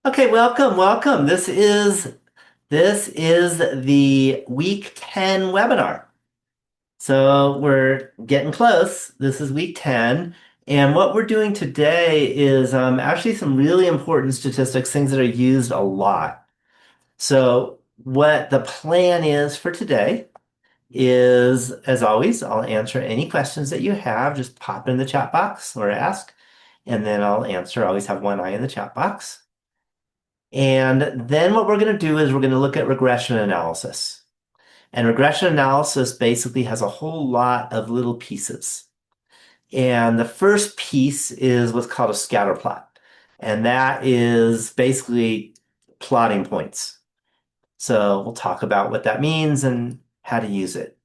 Okay, welcome, welcome. This is the week 10 webinar. So we're getting close. This is week 10. And what we're doing today is actually some really important statistics, things that are used a lot. So what the plan is for today is, as always, I'll answer any questions that you have. Just pop in the chat box or ask, and then I'll answer. I always have one eye in the chat box. And then what we're going to do is we're going to look at regression analysis. And regression analysis basically has a whole lot of little pieces. And the first piece is what's called a scatter plot. And that is basically plotting points. So we'll talk about what that means and how to use it.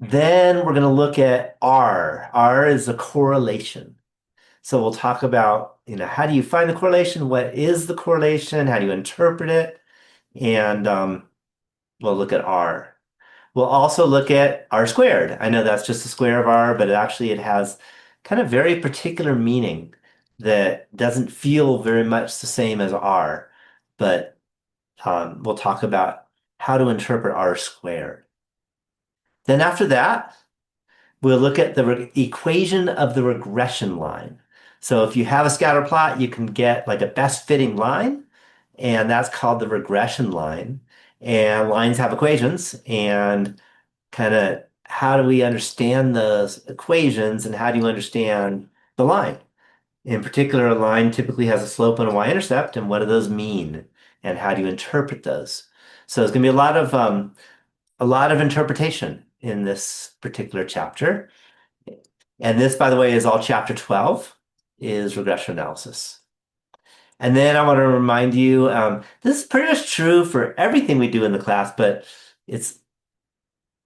Then we're going to look at R. R is a correlation. So we'll talk about, how do you find the correlation? What is the correlation? How do you interpret it? And we'll look at R. We'll also look at R squared. I know that's just the square of R, but it has kind of very particular meaning that doesn't feel very much the same as R. But we'll talk about how to interpret R squared. Then after that, we'll look at the equation of the regression line. So if you have a scatter plot, you can get like a best fitting line, and that's called the regression line. And lines have equations, and kind of how do we understand those equations and how do you understand the line? In particular, a line typically has a slope and a y-intercept, and what do those mean? And how do you interpret those? So it's going to be a lot of interpretation in this particular chapter. And this, by the way, is all chapter 12 is regression analysis. And then I want to remind you, this is pretty much true for everything we do in the class, but it's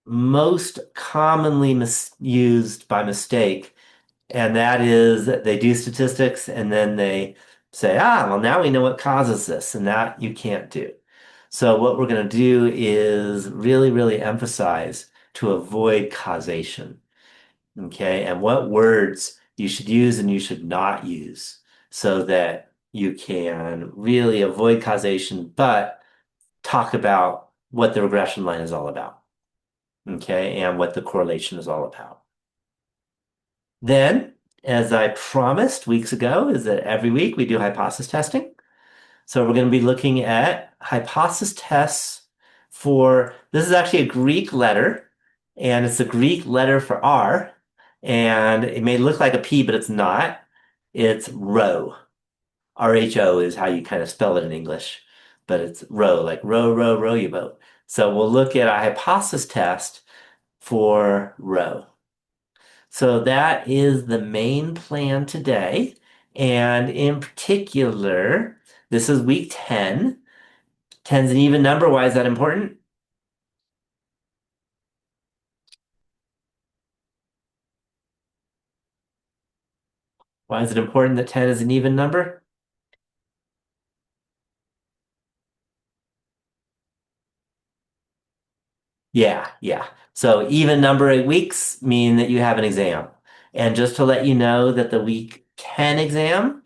most commonly misused by mistake. And that is that they do statistics and then they say, well, now we know what causes this, and that you can't do. So what we're going to do is really, really emphasize to avoid causation. Okay, and what words you should use and you should not use so that you can really avoid causation, but talk about what the regression line is all about. Okay, and what the correlation is all about. Then, as I promised weeks ago, is that every week we do hypothesis testing. So we're going to be looking at hypothesis tests for, this is actually a Greek letter, and it's a Greek letter for R, and it may look like a P, but it's not. It's rho. RHO is how you kind of spell it in English, but it's row, like row, row, row you boat. So we'll look at a hypothesis test for rho. So that is the main plan today. And in particular, this is week 10. 10's an even number. Why is that important? Why is it important that 10 is an even number? Yeah, yeah. So even number of weeks mean that you have an exam. And just to let you know that the week 10 exam,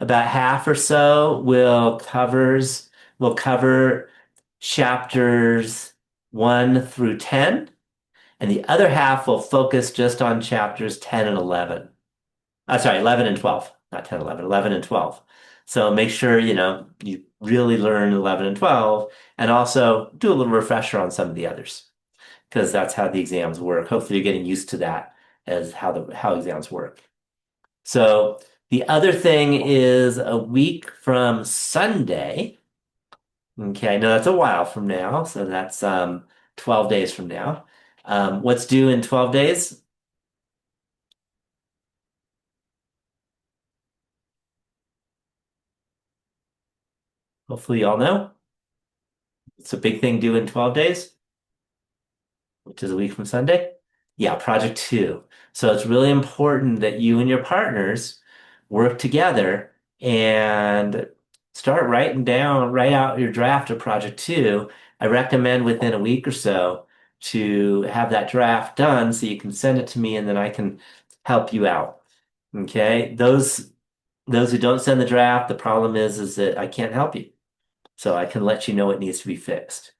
about half or so will cover chapters 1 through 10, and the other half will focus just on chapters 10 and 11. Sorry, 11 and 12, not 10, 11, 11 and 12. So make sure, you really learn 11 and 12, and also do a little refresher on some of the others, because that's how the exams work. Hopefully you're getting used to that as how exams work. So the other thing is a week from Sunday. Okay, I know that's a while from now, so that's 12 days from now. What's due in 12 days? Hopefully you all know. It's a big thing due in 12 days, which is a week from Sunday. Yeah, project two. So it's really important that you and your partners work together and write out your draft of project two. I recommend within a week or so to have that draft done so you can send it to me and then I can help you out. Okay, those Those who don't send the draft, the problem is that I can't help you. So I can let you know it needs to be fixed.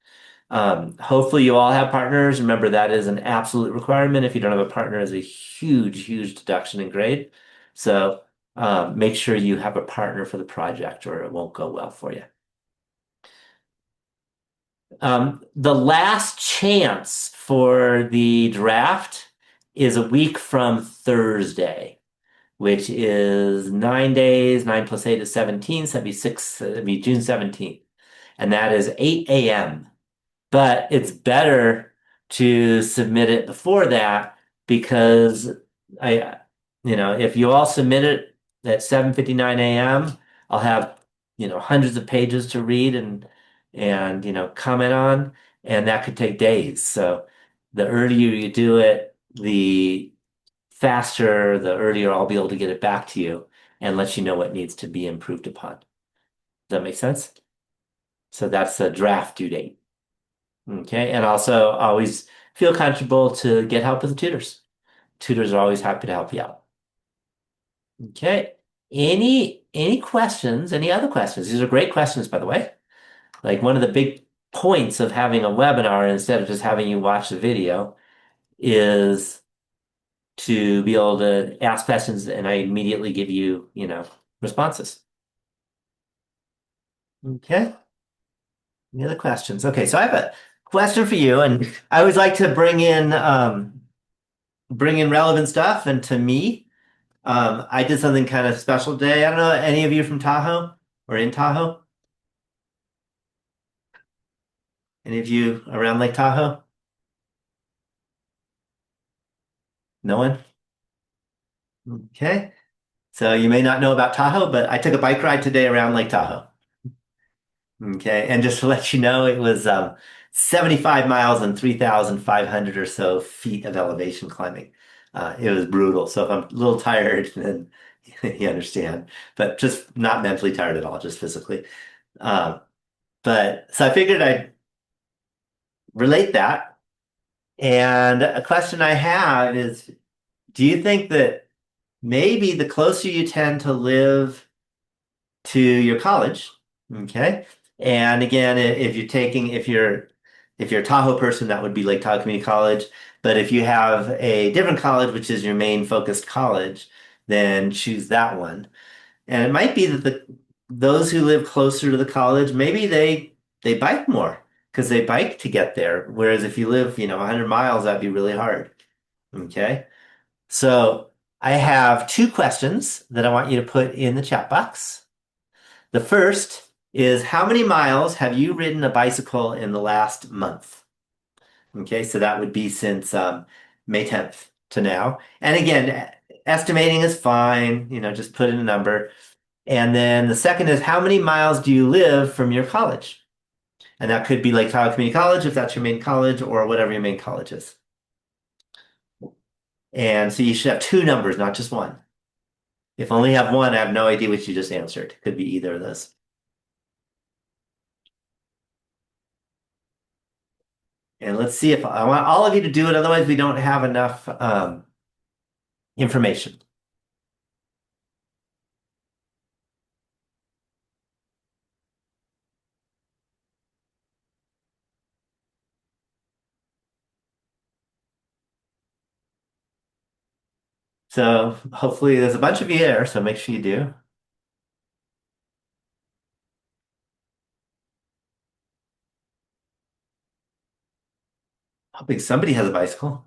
Hopefully you all have partners. Remember, that is an absolute requirement. If you don't have a partner, it's a huge, huge deduction in grade. So make sure you have a partner for the project or it won't go well for you. The last chance for the draft is a week from Thursday, which is 9 days. 9 plus 8 is 17. So that'd be six, that'd be June 17th. And that is 8 a.m. But it's better to submit it before that because I, if you all submit it at 7:59 a.m., I'll have, hundreds of pages to read and comment on, and that could take days. So the earlier you do it, the earlier I'll be able to get it back to you and let you know what needs to be improved upon. Does that make sense? So that's the draft due date. Okay, and also always feel comfortable to get help with the tutors. Tutors are always happy to help you out. Okay. Any questions? Any other questions? These are great questions, by the way. Like one of the big points of having a webinar instead of just having you watch the video is to be able to ask questions and I immediately give you, responses. Okay. Any other questions? Okay, so I have a question for you, and I always like to bring in relevant stuff. And to me, I did something kind of special today. I don't know, any of you from Tahoe or in Tahoe? Any of you around Lake Tahoe? No one? Okay. So you may not know about Tahoe, but I took a bike ride today around Lake Tahoe. Okay. And just to let you know, it was 75 miles and 3,500 or so feet of elevation climbing. It was brutal. So if I'm a little tired, then you understand, but just not mentally tired at all, just physically. Um, but so I figured I'd relate that. And a question I have is, do you think that maybe the closer you tend to live to your college, okay? And again, if you're a Tahoe person, that would be Lake Tahoe Community College. But if you have a different college, which is your main focused college, then choose that one. And it might be that those who live closer to the college, maybe they bike more because they bike to get there. Whereas if you live, 100 miles, that'd be really hard. Okay. So I have two questions that I want you to put in the chat box. The first is how many miles have you ridden a bicycle in the last month? Okay, so that would be since May 10th to now. And again, estimating is fine, just put in a number. And then the second is how many miles do you live from your college? And that could be like Tahoe Community College if that's your main college or whatever your main college is. And so you should have two numbers, not just one. If only have one, I have no idea what you just answered. Could be either of those. And let's see if I want all of you to do it. Otherwise, we don't have enough information. So hopefully there's a bunch of you there, so make sure you do. Hoping somebody has a bicycle.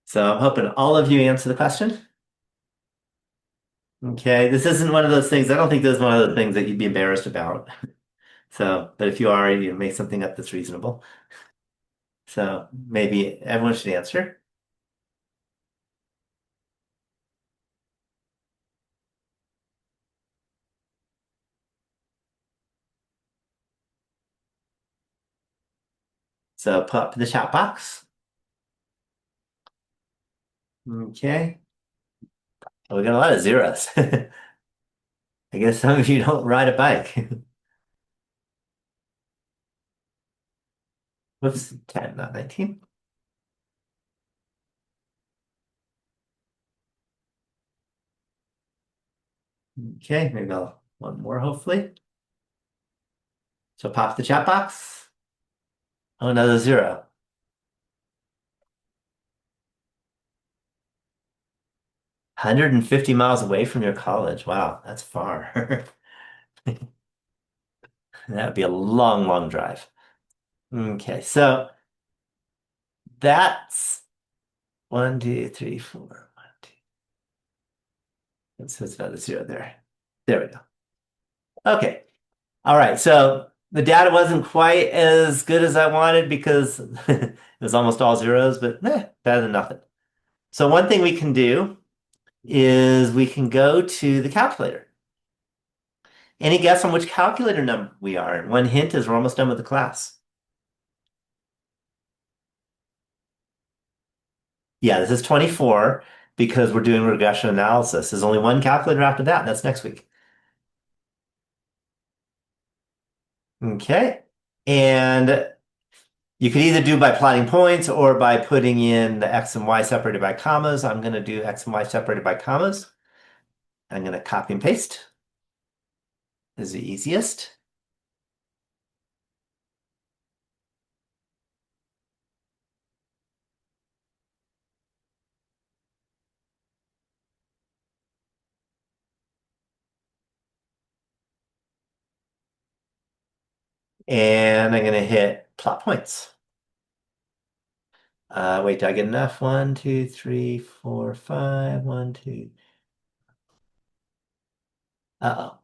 So I'm hoping all of you answer the question. Okay, this isn't one of those things. I don't think this is one of the things that you'd be embarrassed about. So, but if you are, you make something up that's reasonable. So maybe everyone should answer. So put up in the chat box. Okay. Oh, we got a lot of zeros. I guess some of you don't ride a bike. Whoops, 10, not 19. Okay, maybe I'll one more, hopefully. So pop the chat box. Oh, another zero. 150 miles away from your college. Wow, that's far. That would be a long, long drive. Okay, so that's one, two, three, four. One, two. So it's another zero there. There we go. Okay. All right. So the data wasn't quite as good as I wanted because it was almost all zeros, but better than nothing. So one thing we can do is we can go to the calculator. Any guess on which calculator number we are? And one hint is we're almost done with the class. Yeah, this is 24 because we're doing regression analysis. There's only one calculator after that, and that's next week. Okay. And you could either do by plotting points or by putting in the X and Y separated by commas. I'm going to do X and Y separated by commas. I'm going to copy and paste. This is the easiest. And I'm going to hit plot points. Wait, did I get enough? One, two, three, four, five. One, two. Uh-oh.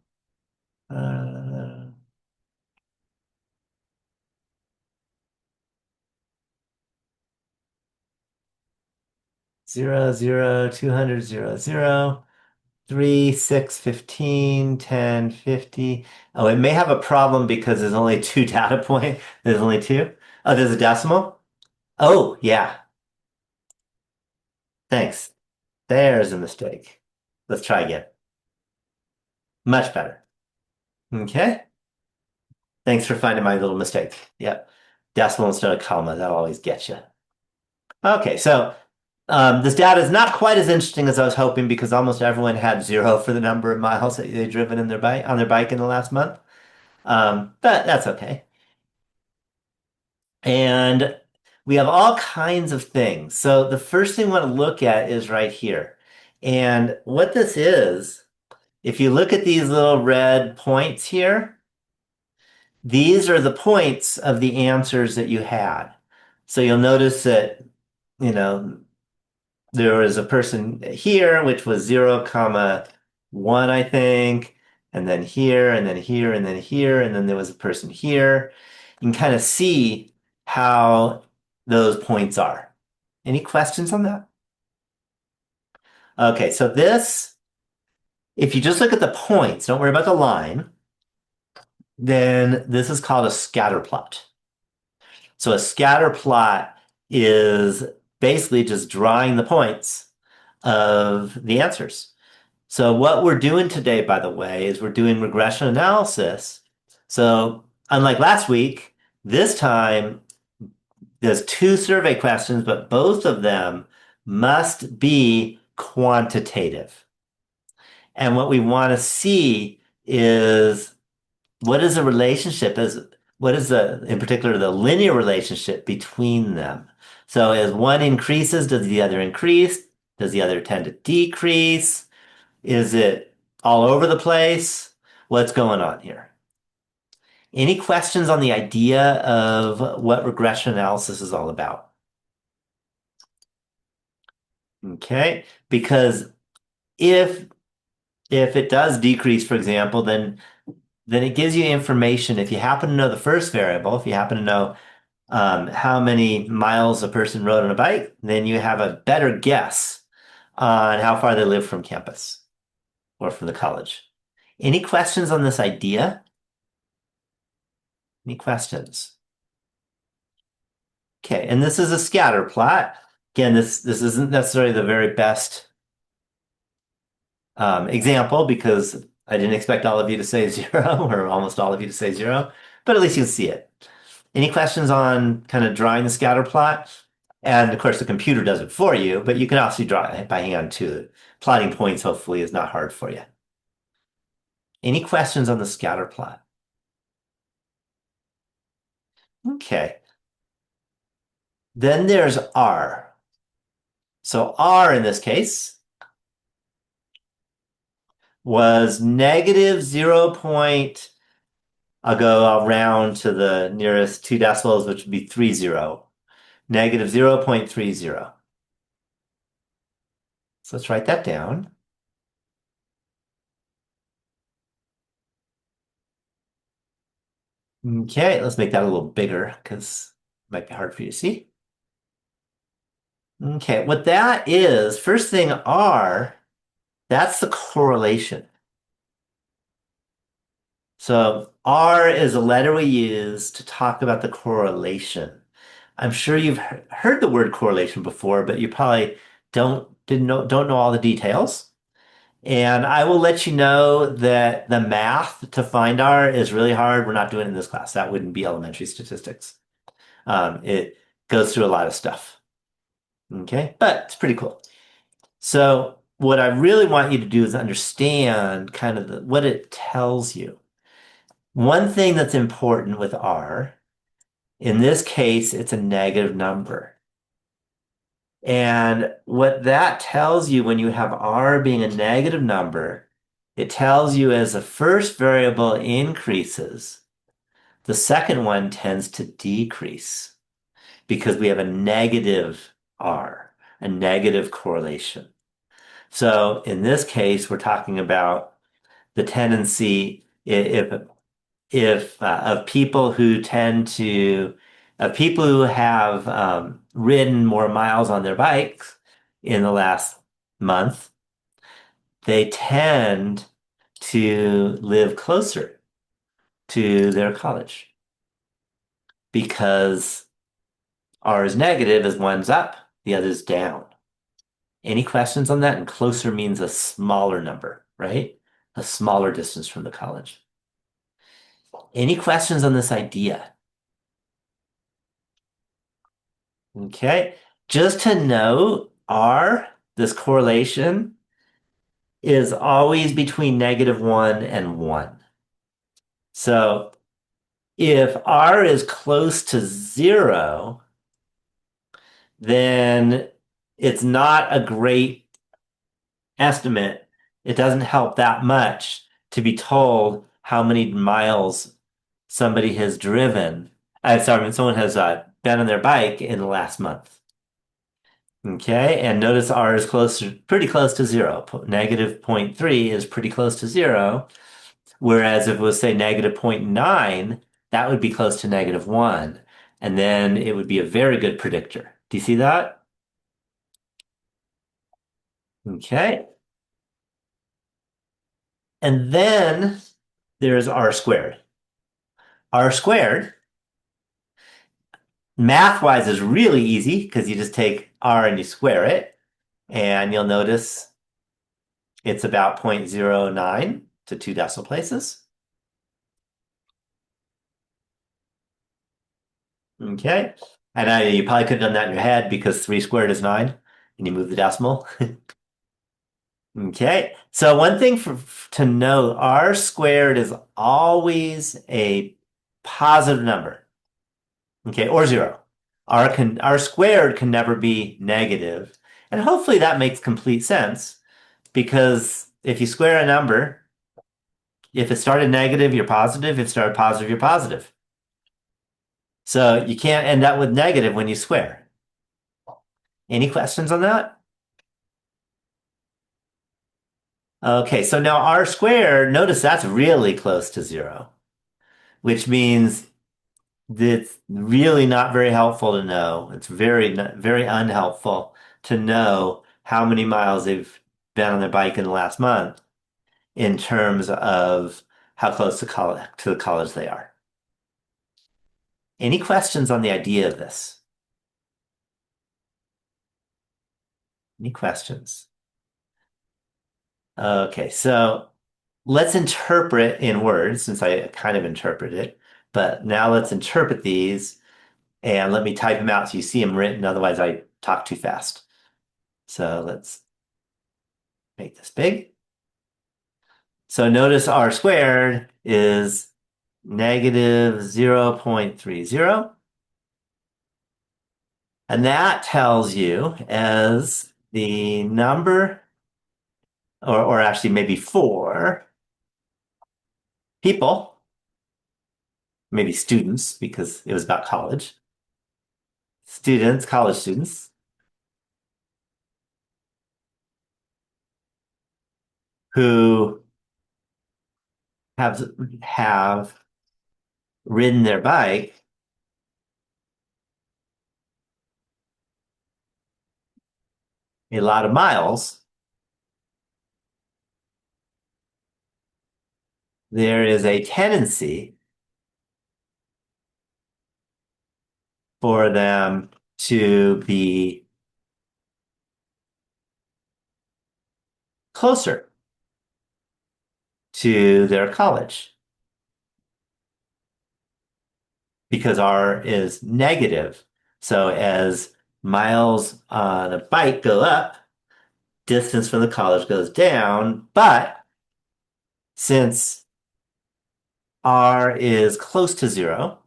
0, 0, 200, 0, 0, 3, 6, 15, 10, 50. Oh, it may have a problem because there's only two data points. There's only two. Oh, there's a decimal. Oh, yeah. Thanks. There's a mistake. Let's try again. Much better. Okay. Thanks for finding my little mistake. Yep. Decimal instead of comma. That'll always get you. Okay, so this data is not quite as interesting as I was hoping because almost everyone had zero for the number of miles that they've driven in their bike on their bike in the last month. But that's okay. And we have all kinds of things. So the first thing we want to look at is right here. And what this is, if you look at these little red points here, these are the points of the answers that you had. So you'll notice that, you know, there was a person here, which was 0, comma 1, I think, and then here, and then here, and then here, and then there was a person here. You can kind of see how those points are. Any questions on that? Okay, so this, if you just look at the points, don't worry about the line, then this is called a scatter plot. So a scatter plot is basically just drawing the points of the answers. So what we're doing today, by the way, is we're doing regression analysis. So unlike last week, this time there's two survey questions, but both of them must be quantitative. And what we want to see is what is the relationship is what is the in particular the linear relationship between them. So as one increases, does the other increase? Does the other tend to decrease? Is it all over the place? What's going on here? Any questions on the idea of what regression analysis is all about? Okay, because if it does decrease, for example, then it gives you information. If you happen to know the first variable, if you happen to know how many miles a person rode on a bike, then you have a better guess on how far they live from campus or from the college. Any questions on this idea? Any questions? Okay, and this is a scatter plot. Again, this isn't necessarily the very best example because I didn't expect all of you to say zero or almost all of you to say zero, but at least you can see it. Any questions on kind of drawing the scatter plot? And of course, the computer does it for you, but you can also draw it by hand too. Plotting points hopefully is not hard for you. Any questions on the scatter plot? Okay. Then there's R. So R in this case was negative 0. I'll round to the nearest two decimals, which would be 30. Negative 0.30. So let's write that down. Okay, let's make that a little bigger because it might be hard for you to see. Okay, what that is, first thing R, that's the correlation. So R is a letter we use to talk about the correlation. I'm sure you've heard the word correlation before, but you probably don't know all the details. And I will let you know that the math to find R is really hard. We're not doing it in this class. That wouldn't be elementary statistics. It goes through a lot of stuff. Okay, but it's pretty cool. So what I really want you to do is understand kind of what it tells you. One thing that's important with R, in this case, it's a negative number. And what that tells you when you have R being a negative number, it tells you as the first variable increases, the second one tends to decrease because we have a negative R, a negative correlation. So in this case, we're talking about the tendency if of people who tend to of people who have ridden more miles on their bikes in the last month, they tend to live closer to their college because R is negative as one's up, the other's down. Any questions on that? And closer means a smaller number, right? A smaller distance from the college. Any questions on this idea? Okay. Just to note, R, this correlation, is always between -1 and 1. So if R is close to 0, then it's not a great estimate. It doesn't help that much to be told how many miles somebody has driven. Sorry, when someone has been on their bike in the last month. Okay, and notice R is pretty close to 0. Negative zero point 0.3 is pretty close to 0. Whereas if it was, say, negative zero point 0.9, that would be close to -1. And then it would be a very good predictor. Do you see that? Okay. And then there's R squared. R squared, math-wise, is really easy because you just take R and you square it. And you'll notice it's about 0.09 to two decimal places. Okay. And you probably could have done that in your head because 3 squared is 9, and you move the decimal. Okay. So one thing to note, R squared is always a positive number. Okay, or 0. R squared can never be negative. And hopefully that makes complete sense because if you square a number, if it started negative, you're positive. If it started positive, you're positive. So you can't end up with negative when you square. Any questions on that? Okay, so now R squared, notice that's really close to 0, which means it's really not very helpful to know. It's very unhelpful to know how many miles they've been on their bike in the last month in terms of how close to the college they are. Any questions on the idea of this? Any questions? Okay, so let's interpret in words since I kind of interpreted it. But now let's interpret these and let me type them out so you see them written. Otherwise, I talk too fast. So let's make this big. So notice R squared is negative 0.30. And that tells you as the number, or actually maybe four people, maybe students, because it was about college, students, college students, who have ridden their bike a lot of miles, there is a tendency for them to be closer to their college because R is negative. So as miles on a bike go up, distance from the college goes down. But since R is close to zero,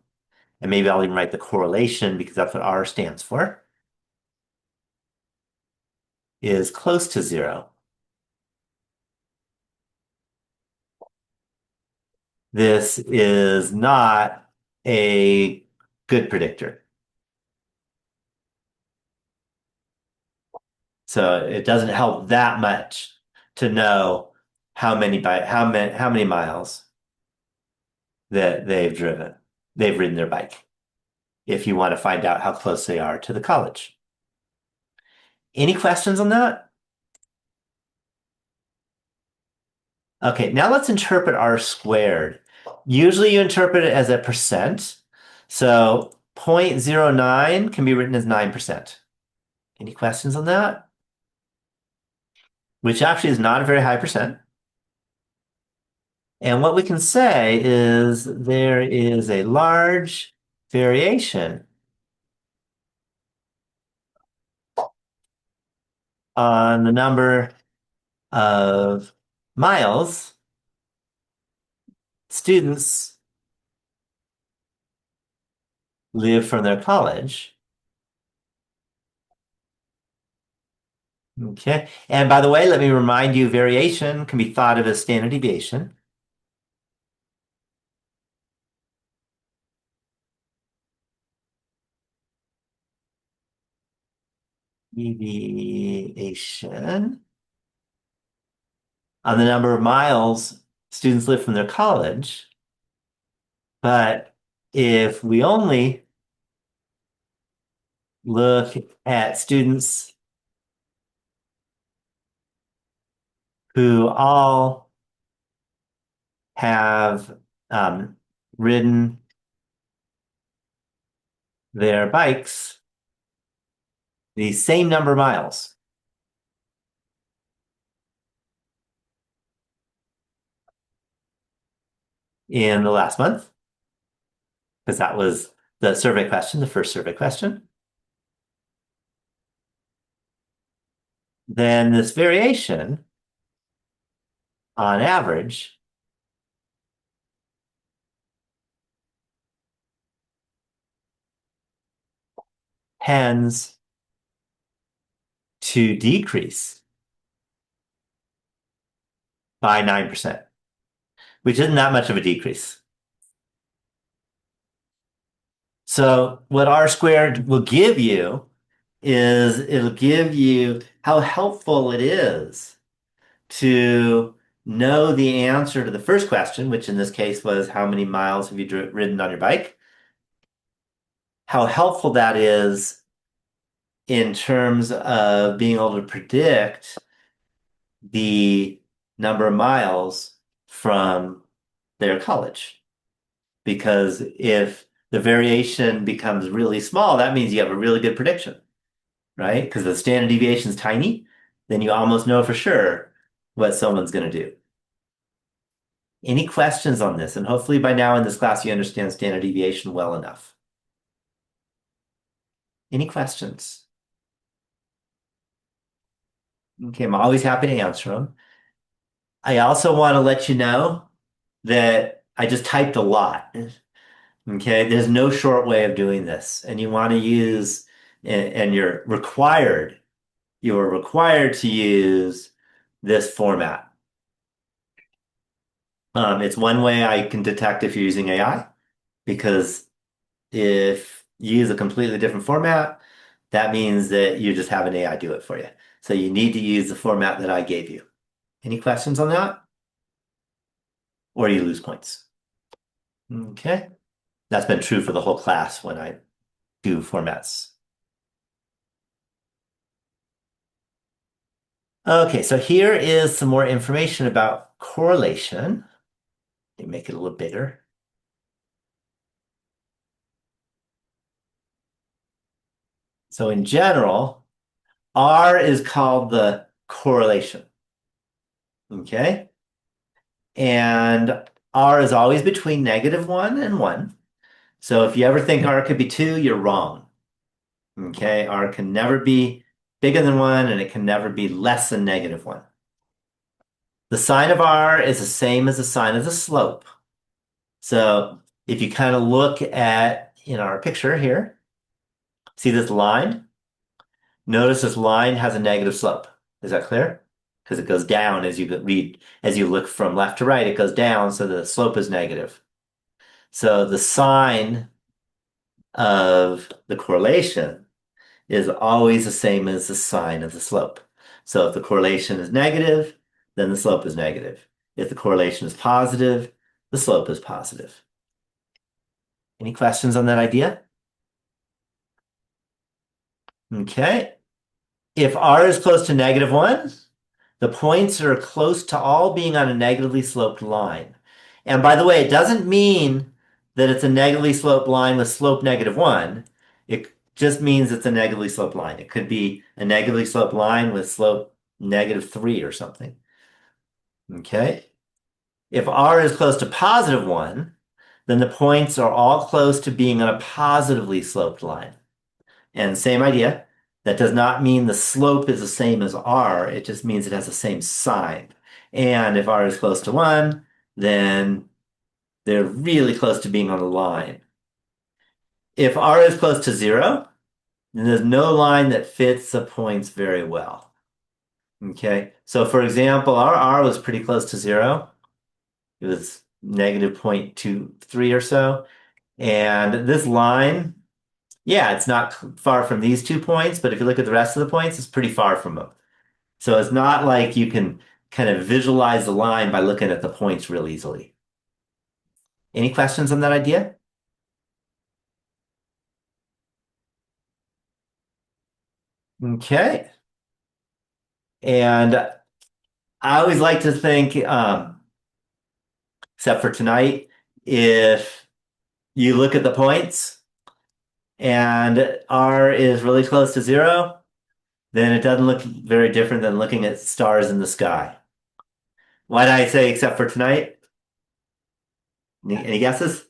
and maybe I'll even write the correlation because that's what R stands for, is close to zero. This is not a good predictor. So it doesn't help that much to know how many miles that they've ridden their bike if you want to find out how close they are to the college. Any questions on that? Okay, now let's interpret R squared. Usually you interpret it as a percent. So 0.09 can be written as 9%. Any questions on that? Which actually is not a very high percent. And what we can say is there is a large variation on the number of miles students live from their college. Okay. And by the way, let me remind you, variation can be thought of as standard deviation. Deviation on the number of miles students live from their college. But if we only look at students who all have ridden their bikes the same number of miles in the last month, because that was the survey question, the first survey question, then this variation on average tends to decrease by 9%, which isn't that much of a decrease. So what R squared will give you is it'll give you how helpful it is to know the answer to the first question, which in this case was how many miles have you ridden on your bike? How helpful that is in terms of being able to predict the number of miles from their college. Because if the variation becomes really small, that means you have a really good prediction, right? Because the standard deviation is tiny, then you almost know for sure what someone's going to do. Any questions on this? And hopefully by now in this class you understand standard deviation well enough. Any questions? Okay, I'm always happy to answer them. I also want to let you know that I just typed a lot. Okay, there's no short way of doing this, and you want to use, and you are required to use this format. It's one way I can detect if you're using AI, because if you use a completely different format, that means that you just have an AI do it for you. So you need to use the format that I gave you. Any questions on that? Or you lose points. Okay. That's been true for the whole class when I do formats. Okay, so here is some more information about correlation. Let me make it a little bigger. So in general, R is called the correlation. Okay? And R is always between -1 and 1. So if you ever think R could be 2, you're wrong. Okay? R can never be bigger than 1 and it can never be less than -1. The sign of R is the same as the sign of the slope. So if you kind of look at in our picture here, see this line? Notice this line has a negative slope. Is that clear? Because it goes down as you read, as you look from left to right, it goes down, so the slope is negative. So the sign of the correlation is always the same as the sign of the slope. So if the correlation is negative, then the slope is negative. If the correlation is positive, the slope is positive. Any questions on that idea? Okay. If R is close to -1, the points are close to all being on a negatively sloped line. And by the way, it doesn't mean that it's a negatively sloped line with slope -1. It just means it's a negatively sloped line. It could be a negatively sloped line with slope -3 or something. Okay. If R is close to +1, then the points are all close to being on a positively sloped line. And same idea. That does not mean the slope is the same as R. It just means it has the same sign. And if R is close to 1, then they're really close to being on the line. If R is close to 0, then there's no line that fits the points very well. Okay, so for example, our R was pretty close to 0. It was -0.23 or so. And this line, yeah, it's not far from these 2 points, but if you look at the rest of the points, it's pretty far from them. So it's not like you can kind of visualize the line by looking at the points real easily. Any questions on that idea? Okay. And I always like to think, except for tonight, if you look at the points and R is really close to 0, then it doesn't look very different than looking at stars in the sky. Why did I say except for tonight? Any guesses?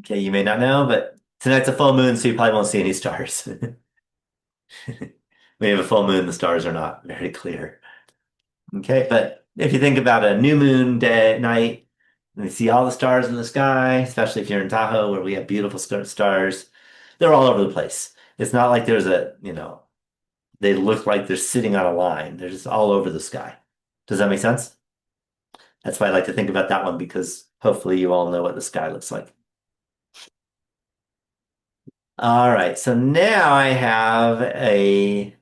Okay, you may not know, but tonight's a full moon, so you probably won't see any stars. We have a full moon, the stars are not very clear. Okay, but if you think about a new moon day night, and you see all the stars in the sky, especially if you're in Tahoe where we have beautiful stars, they're all over the place. It's not like there's they look like they're sitting on a line. They're just all over the sky. Does that make sense? That's why I like to think about that one because hopefully you all know what the sky looks like. All right, so now I have a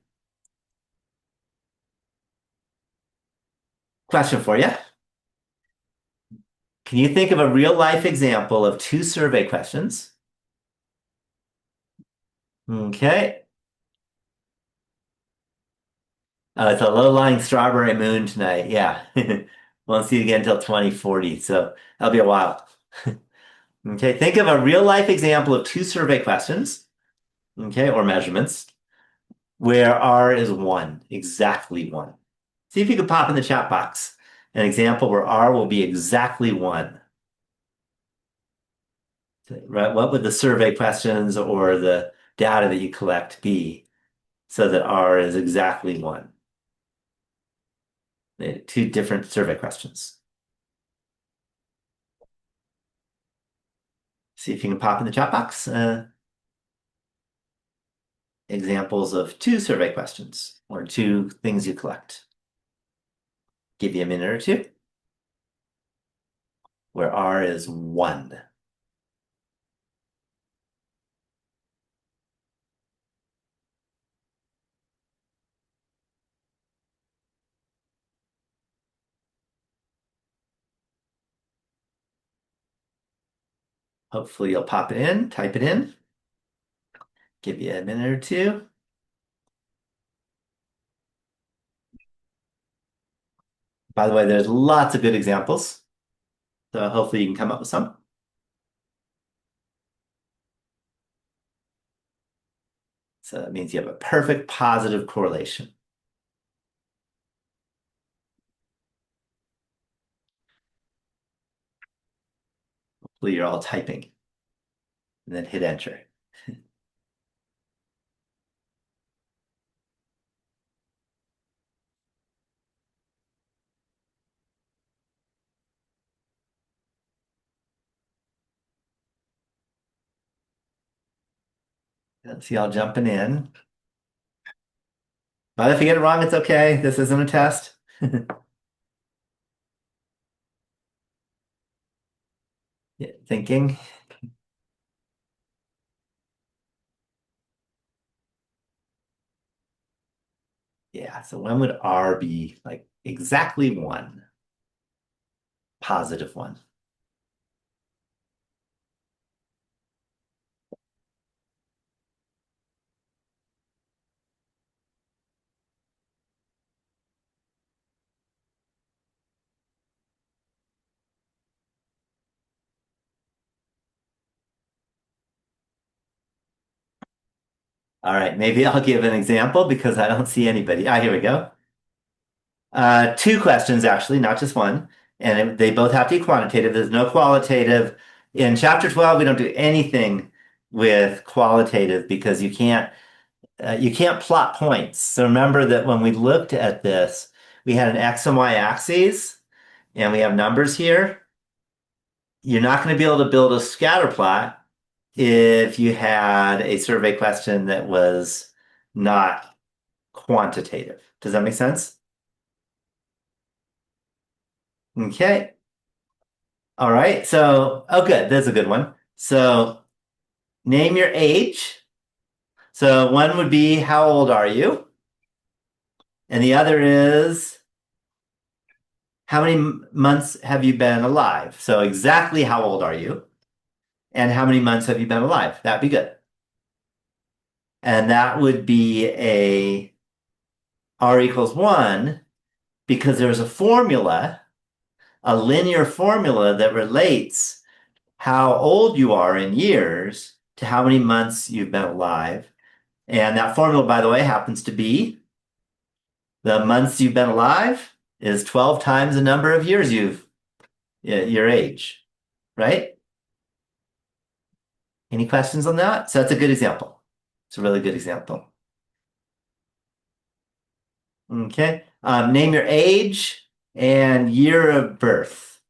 question for you. Can you think of a real life example of two survey questions? Okay. It's a low-lying strawberry moon tonight. Yeah. Won't see it again until 2040, so that'll be a while. Okay, think of a real life example of two survey questions, okay, or measurements, where R is one, exactly one. See if you could pop in the chat box an example where R will be exactly one. Right? What would the survey questions or the data that you collect be so that R is exactly one? Two different survey questions. See if you can pop in the chat box examples of two survey questions or two things you collect. Give you a minute or two where R is one. Hopefully you'll pop it in, type it in. Give you a minute or two. By the way, there's lots of good examples. So hopefully you can come up with some. So that means you have a perfect positive correlation. Hopefully you're all typing and then hit enter. See y'all jumping in. But if you get it wrong, it's okay. This isn't a test. Yeah, thinking. Yeah, so when would R be like exactly one? Positive one. All right, maybe I'll give an example because I don't see anybody. Ah, here we go. Two questions actually, not just one. And they both have to be quantitative. There's no qualitative. In chapter 12, we don't do anything with qualitative because you can't plot points. So remember that when we looked at this, we had an X and Y axes and we have numbers here. You're not going to be able to build a scatter plot if you had a survey question that was not quantitative. Does that make sense? Okay. All right. So, oh, good. That's a good one. So, name your age. So, one would be how old are you? And the other is how many months have you been alive? So, exactly how old are you? And how many months have you been alive? That'd be good. And that would be a R equals one because there's a formula, a linear formula that relates how old you are in years to how many months you've been alive. And that formula, by the way, happens to be the months you've been alive is 12 times the number of years your age, right? Any questions on that? So that's a good example. It's a really good example. Okay. Name your age and year of birth.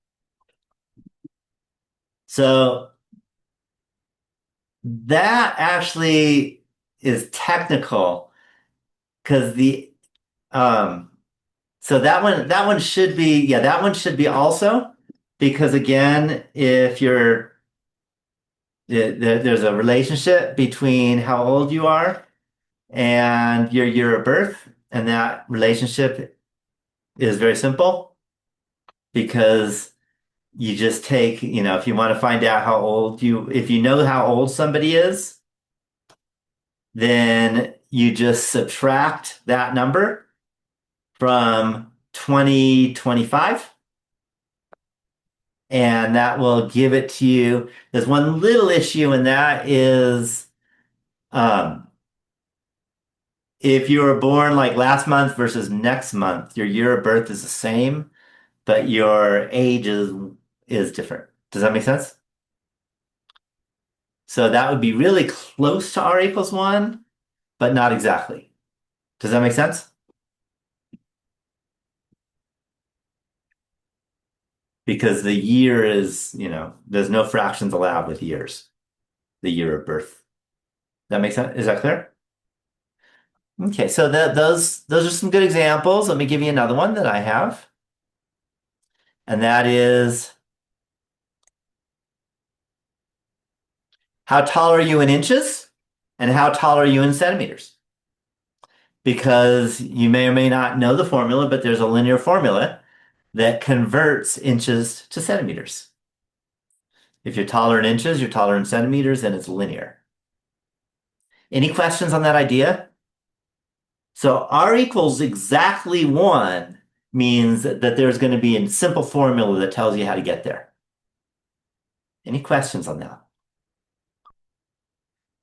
So that actually is technical because um so that one should be yeah, that one should be also because again, if you're there's a relationship between how old you are and your year of birth, and that relationship is very simple because you just take, if you want to find out if you know how old somebody is, then you just subtract that number from 2025 and that will give it to you. There's one little issue, and that is um, if you were born like last month versus next month, your year of birth is the same, but your age is different. Does that make sense? So that would be really close to R equals one, but not exactly. Does that make sense? Because the year is, there's no fractions allowed with years, the year of birth. That makes sense? Is that clear? Okay, so those are some good examples. Let me give you another one that I have, and that is how tall are you in inches and how tall are you in centimeters? Because you may or may not know the formula, but there's a linear formula that converts inches to centimeters. If you're taller in inches, you're taller in centimeters, and it's linear. Any questions on that idea? So R equals exactly 1 means that there's going to be a simple formula that tells you how to get there. Any questions on that?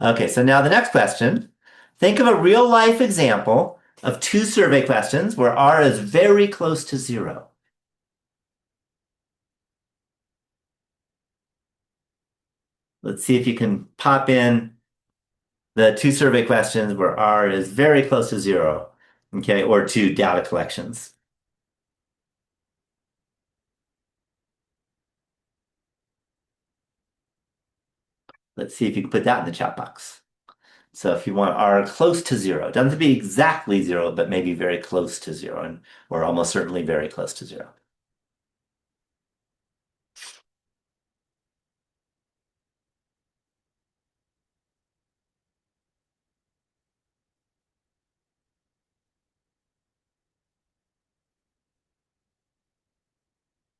Okay, so now the next question. Think of a real life example of two survey questions where R is very close to 0. Let's see if you can pop in the two survey questions where R is very close to 0, okay, or two data collections. Let's see if you can put that in the chat box. So if you want R close to 0, it doesn't have to be exactly 0, but maybe very close to 0, or almost certainly very close to 0.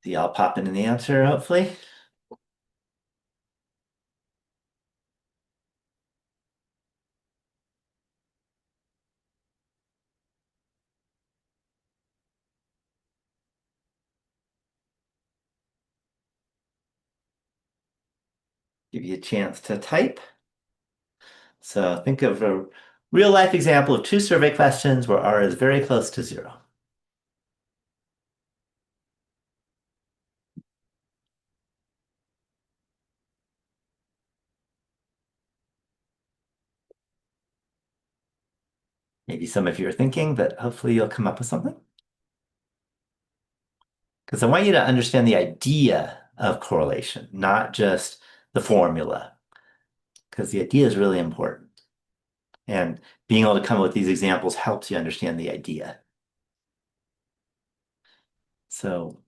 See, I'll pop in the answer, hopefully. Give you a chance to type. So think of a real life example of two survey questions where R is very close to 0. Maybe some of you are thinking, but hopefully you'll come up with something. Because I want you to understand the idea of correlation, not just the formula, because the idea is really important. And being able to come up with these examples helps you understand the idea. So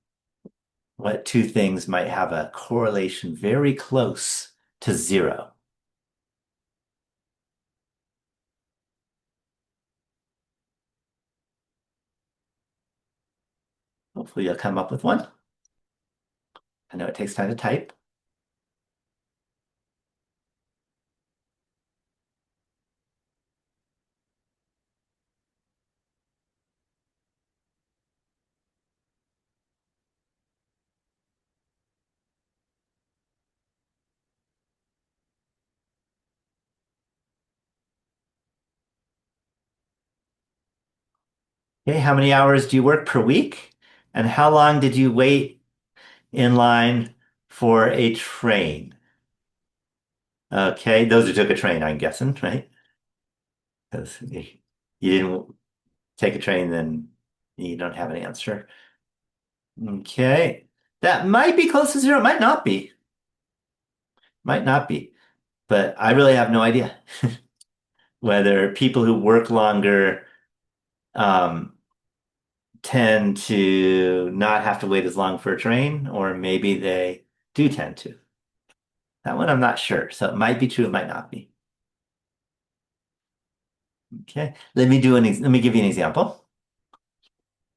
what two things might have a correlation very close to 0? Hopefully you'll come up with one. I know it takes time to type. Okay, how many hours do you work per week? And how long did you wait in line for a train? Okay, those who took a train, I'm guessing, right? Because if you didn't take a train, then you don't have an answer. Okay, that might be close to 0, might not be. Might not be, but I really have no idea whether people who work longer um, tend to not have to wait as long for a train, or maybe they do tend to. That one I'm not sure. So it might be true, it might not be. Okay, let me give you an example.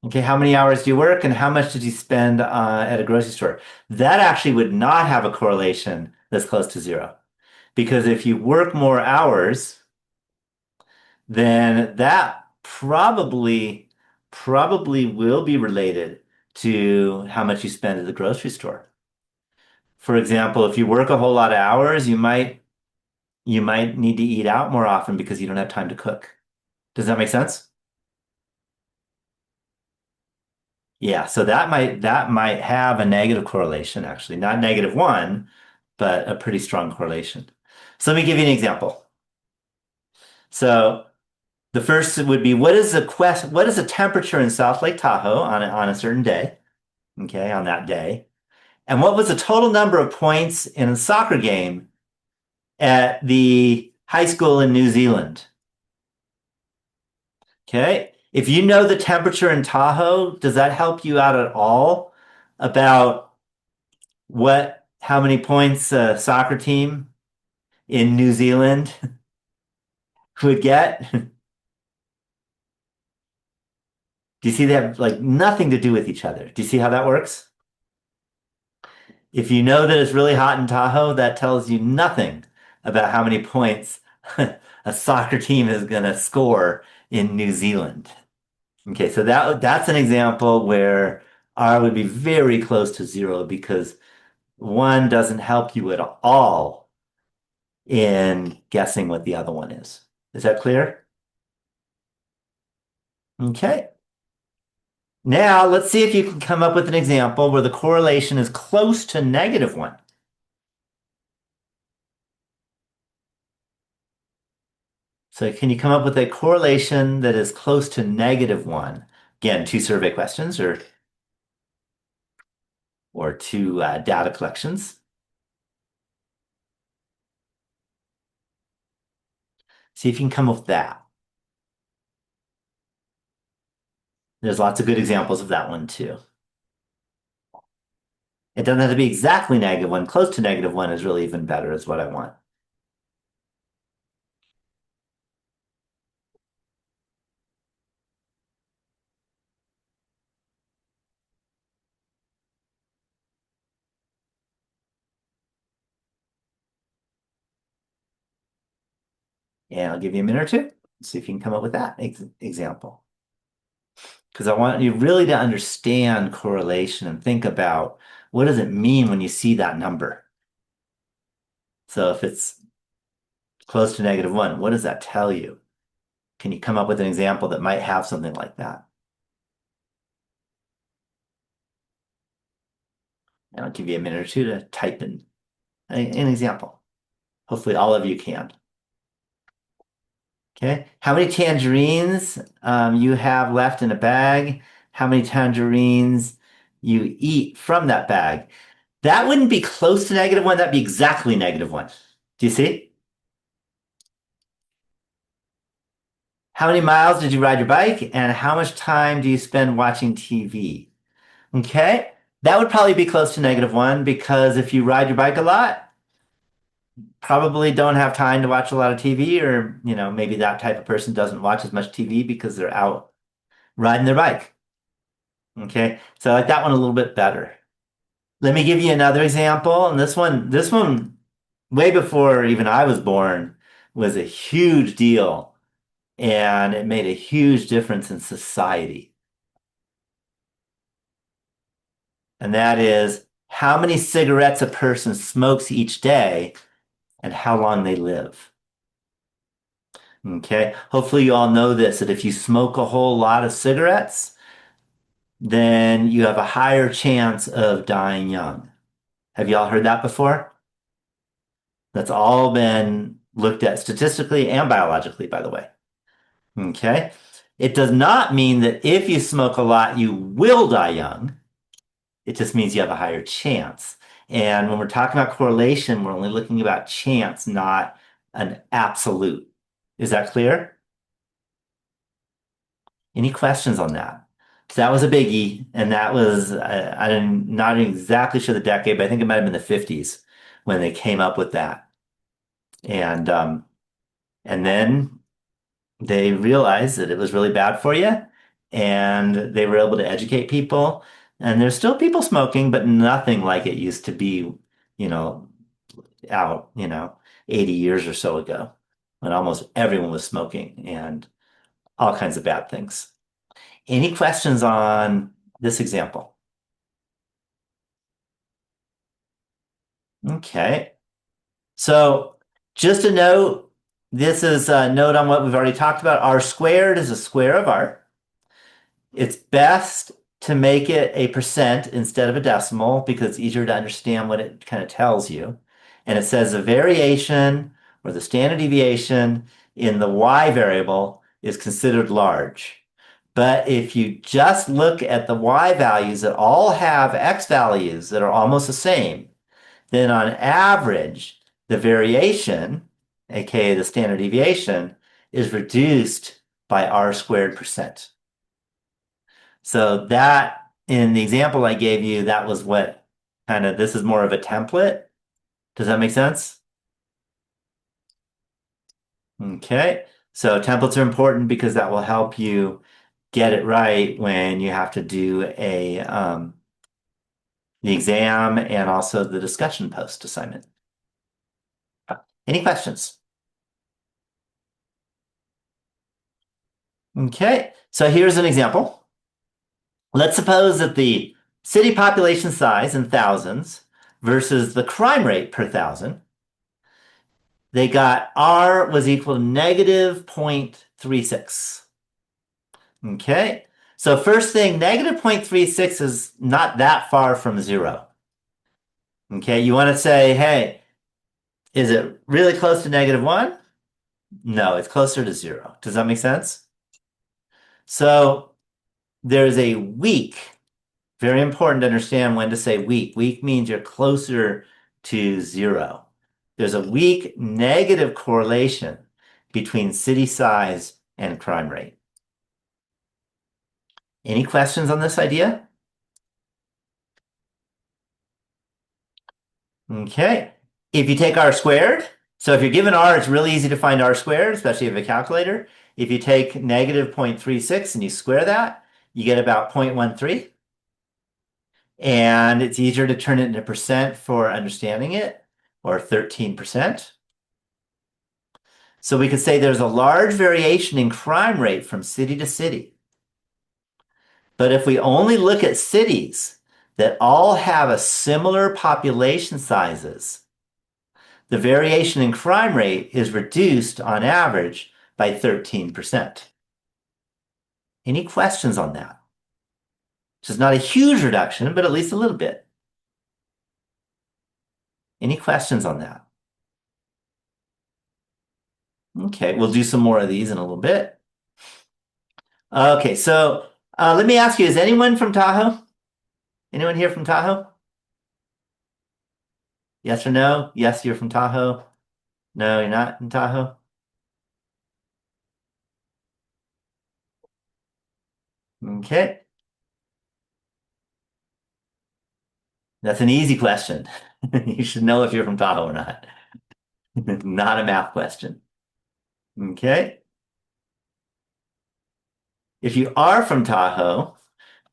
Okay, how many hours do you work and how much did you spend at a grocery store? That actually would not have a correlation that's close to 0. Because if you work more hours, then that probably will be related to how much you spend at the grocery store. For example, if you work a whole lot of hours, you might need to eat out more often because you don't have time to cook. Does that make sense? Yeah, so that might have a negative correlation actually, not -1, but a pretty strong correlation. So let me give you an example. So the first would be what is the temperature in South Lake Tahoe on a certain day? Okay, on that day. And what was the total number of points in a soccer game at the high school in New Zealand? Okay. If you know the temperature in Tahoe, does that help you out at all about how many points a soccer team in New Zealand would get? Do you see they have like nothing to do with each other? Do you see how that works? If you know that it's really hot in Tahoe, that tells you nothing about how many points a soccer team is going to score in New Zealand. Okay, so that's an example where R would be very close to zero because one doesn't help you at all in guessing what the other one is. Is that clear? Okay. Now let's see if you can come up with an example where the correlation is close to -1. So can you come up with a correlation that is close to -1? Again, two survey questions or two data collections. See if you can come up with that. There's lots of good examples of that one too. It doesn't have to be exactly -1. Close to -1 is really even better, is what I want. And I'll give you a minute or two. See if you can come up with that example. Because I want you really to understand correlation and think about what does it mean when you see that number. So if it's close to -1, what does that tell you? Can you come up with an example that might have something like that? And I'll give you a minute or two to type in an example. Hopefully all of you can. Okay. How many tangerines you have left in a bag? How many tangerines you eat from that bag? That wouldn't be close to -1. That'd be exactly -1. Do you see? How many miles did you ride your bike? And how much time do you spend watching TV? Okay. That would probably be close to -1 because if you ride your bike a lot, probably don't have time to watch a lot of TV, or, maybe that type of person doesn't watch as much TV because they're out riding their bike. Okay. So I like that one a little bit better. Let me give you another example. And this one, way before even I was born, was a huge deal. And it made a huge difference in society. And that is how many cigarettes a person smokes each day and how long they live. Okay. Hopefully you all know this, that if you smoke a whole lot of cigarettes, then you have a higher chance of dying young. Have you all heard that before? That's all been looked at statistically and biologically, by the way. Okay. It does not mean that if you smoke a lot, you will die young. It just means you have a higher chance. And when we're talking about correlation, we're only looking about chance, not an absolute. Is that clear? Any questions on that? So that was a biggie, and that was I'm not exactly sure the decade, but I think it might have been the 50s when they came up with that. And then they realized that it was really bad for you, and they were able to educate people. And there's still people smoking, but nothing like it used to be, you know, out, 80 years or so ago, when almost everyone was smoking and all kinds of bad things. Any questions on this example? Okay. So just a note, this is a note on what we've already talked about. R squared is a square of R. It's best to make it a percent instead of a decimal because it's easier to understand what it kind of tells you. And it says the variation or the standard deviation in the y variable is considered large. But if you just look at the y values that all have x values that are almost the same, then on average, the variation, aka the standard deviation, is reduced by r squared percent. So that in the example I gave you, that was what kind of this is more of a template. Does that make sense? Okay. So templates are important because that will help you get it right when you have to do the exam and also the discussion post assignment. Any questions? Okay. So here's an example. Let's suppose that the city population size in thousands versus the crime rate per thousand, they got R was equal to negative 0.36. Okay. So first thing, negative 0.36 is not that far from zero. Okay. You want to say, hey, is it really close to negative one? No, it's closer to zero. Does that make sense? So there's a weak. Very important to understand when to say weak. Weak means you're closer to zero. There's a weak negative correlation between city size and crime rate. Any questions on this idea? Okay. If you take r squared, so if you're given r, it's really easy to find r squared, especially if you have a calculator. If you take negative 0.36 and you square that, you get about 0.13. And it's easier to turn it into percent for understanding it, or 13%. So we could say there's a large variation in crime rate from city to city. But if we only look at cities that all have a similar population sizes, the variation in crime rate is reduced on average by 13%. Any questions on that? Which is not a huge reduction, but at least a little bit. Any questions on that? Okay, we'll do some more of these in a little bit. Okay, so let me ask you, is anyone from Tahoe? Anyone here from Tahoe? Yes or no? Yes, you're from Tahoe. No, you're not in Tahoe. Okay, that's an easy question. You should know if you're from Tahoe or not. Not a math question. Okay. If you are from Tahoe,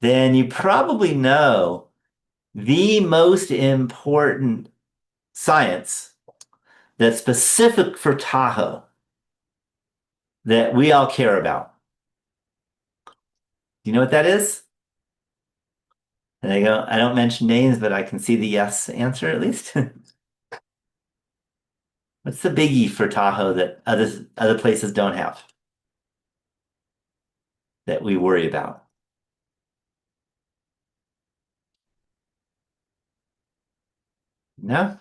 then you probably know the most important science that's specific for Tahoe that we all care about. Do you know what that is? And I go, I don't mention names, but I can see the yes answer at least. What's the biggie for Tahoe that other places don't have that we worry about? No?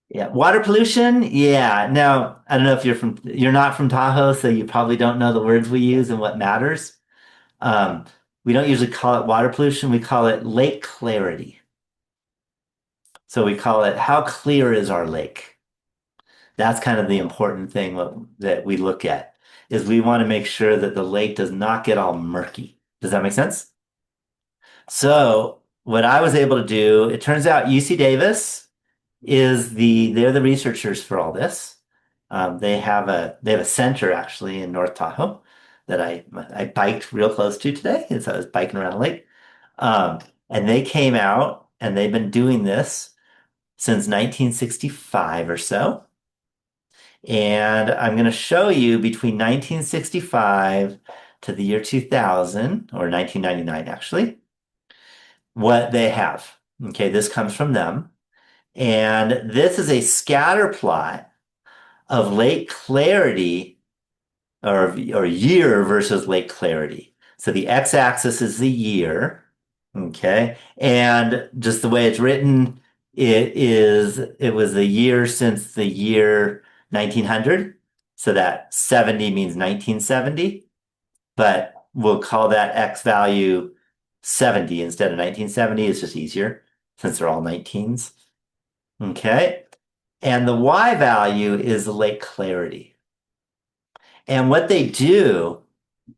Yeah, water pollution. Yeah. Now, I don't know if you're not from Tahoe, so you probably don't know the words we use and what matters. Um, we don't usually call it water pollution. We call it lake clarity. So we call it how clear is our lake? That's kind of the important thing that we look at is we want to make sure that the lake does not get all murky. Does that make sense? So what I was able to do, it turns out UC Davis they're the researchers for all this. They have a center actually in North Tahoe that I biked real close to today as I was biking around the lake. And they came out and they've been doing this since 1965 or so. And I'm going to show you between 1965 to the year 2000 or 1999 actually what they have. Okay, this comes from them. And this is a scatter plot of lake clarity or year versus lake clarity. So the x-axis is the year, okay? And just the way it's written, it was the year since the year 1900. So that 70 means 1970, but we'll call that x value 70 instead of 1970. It's just easier since they're all 19s. Okay. And the y value is the lake clarity. And what they do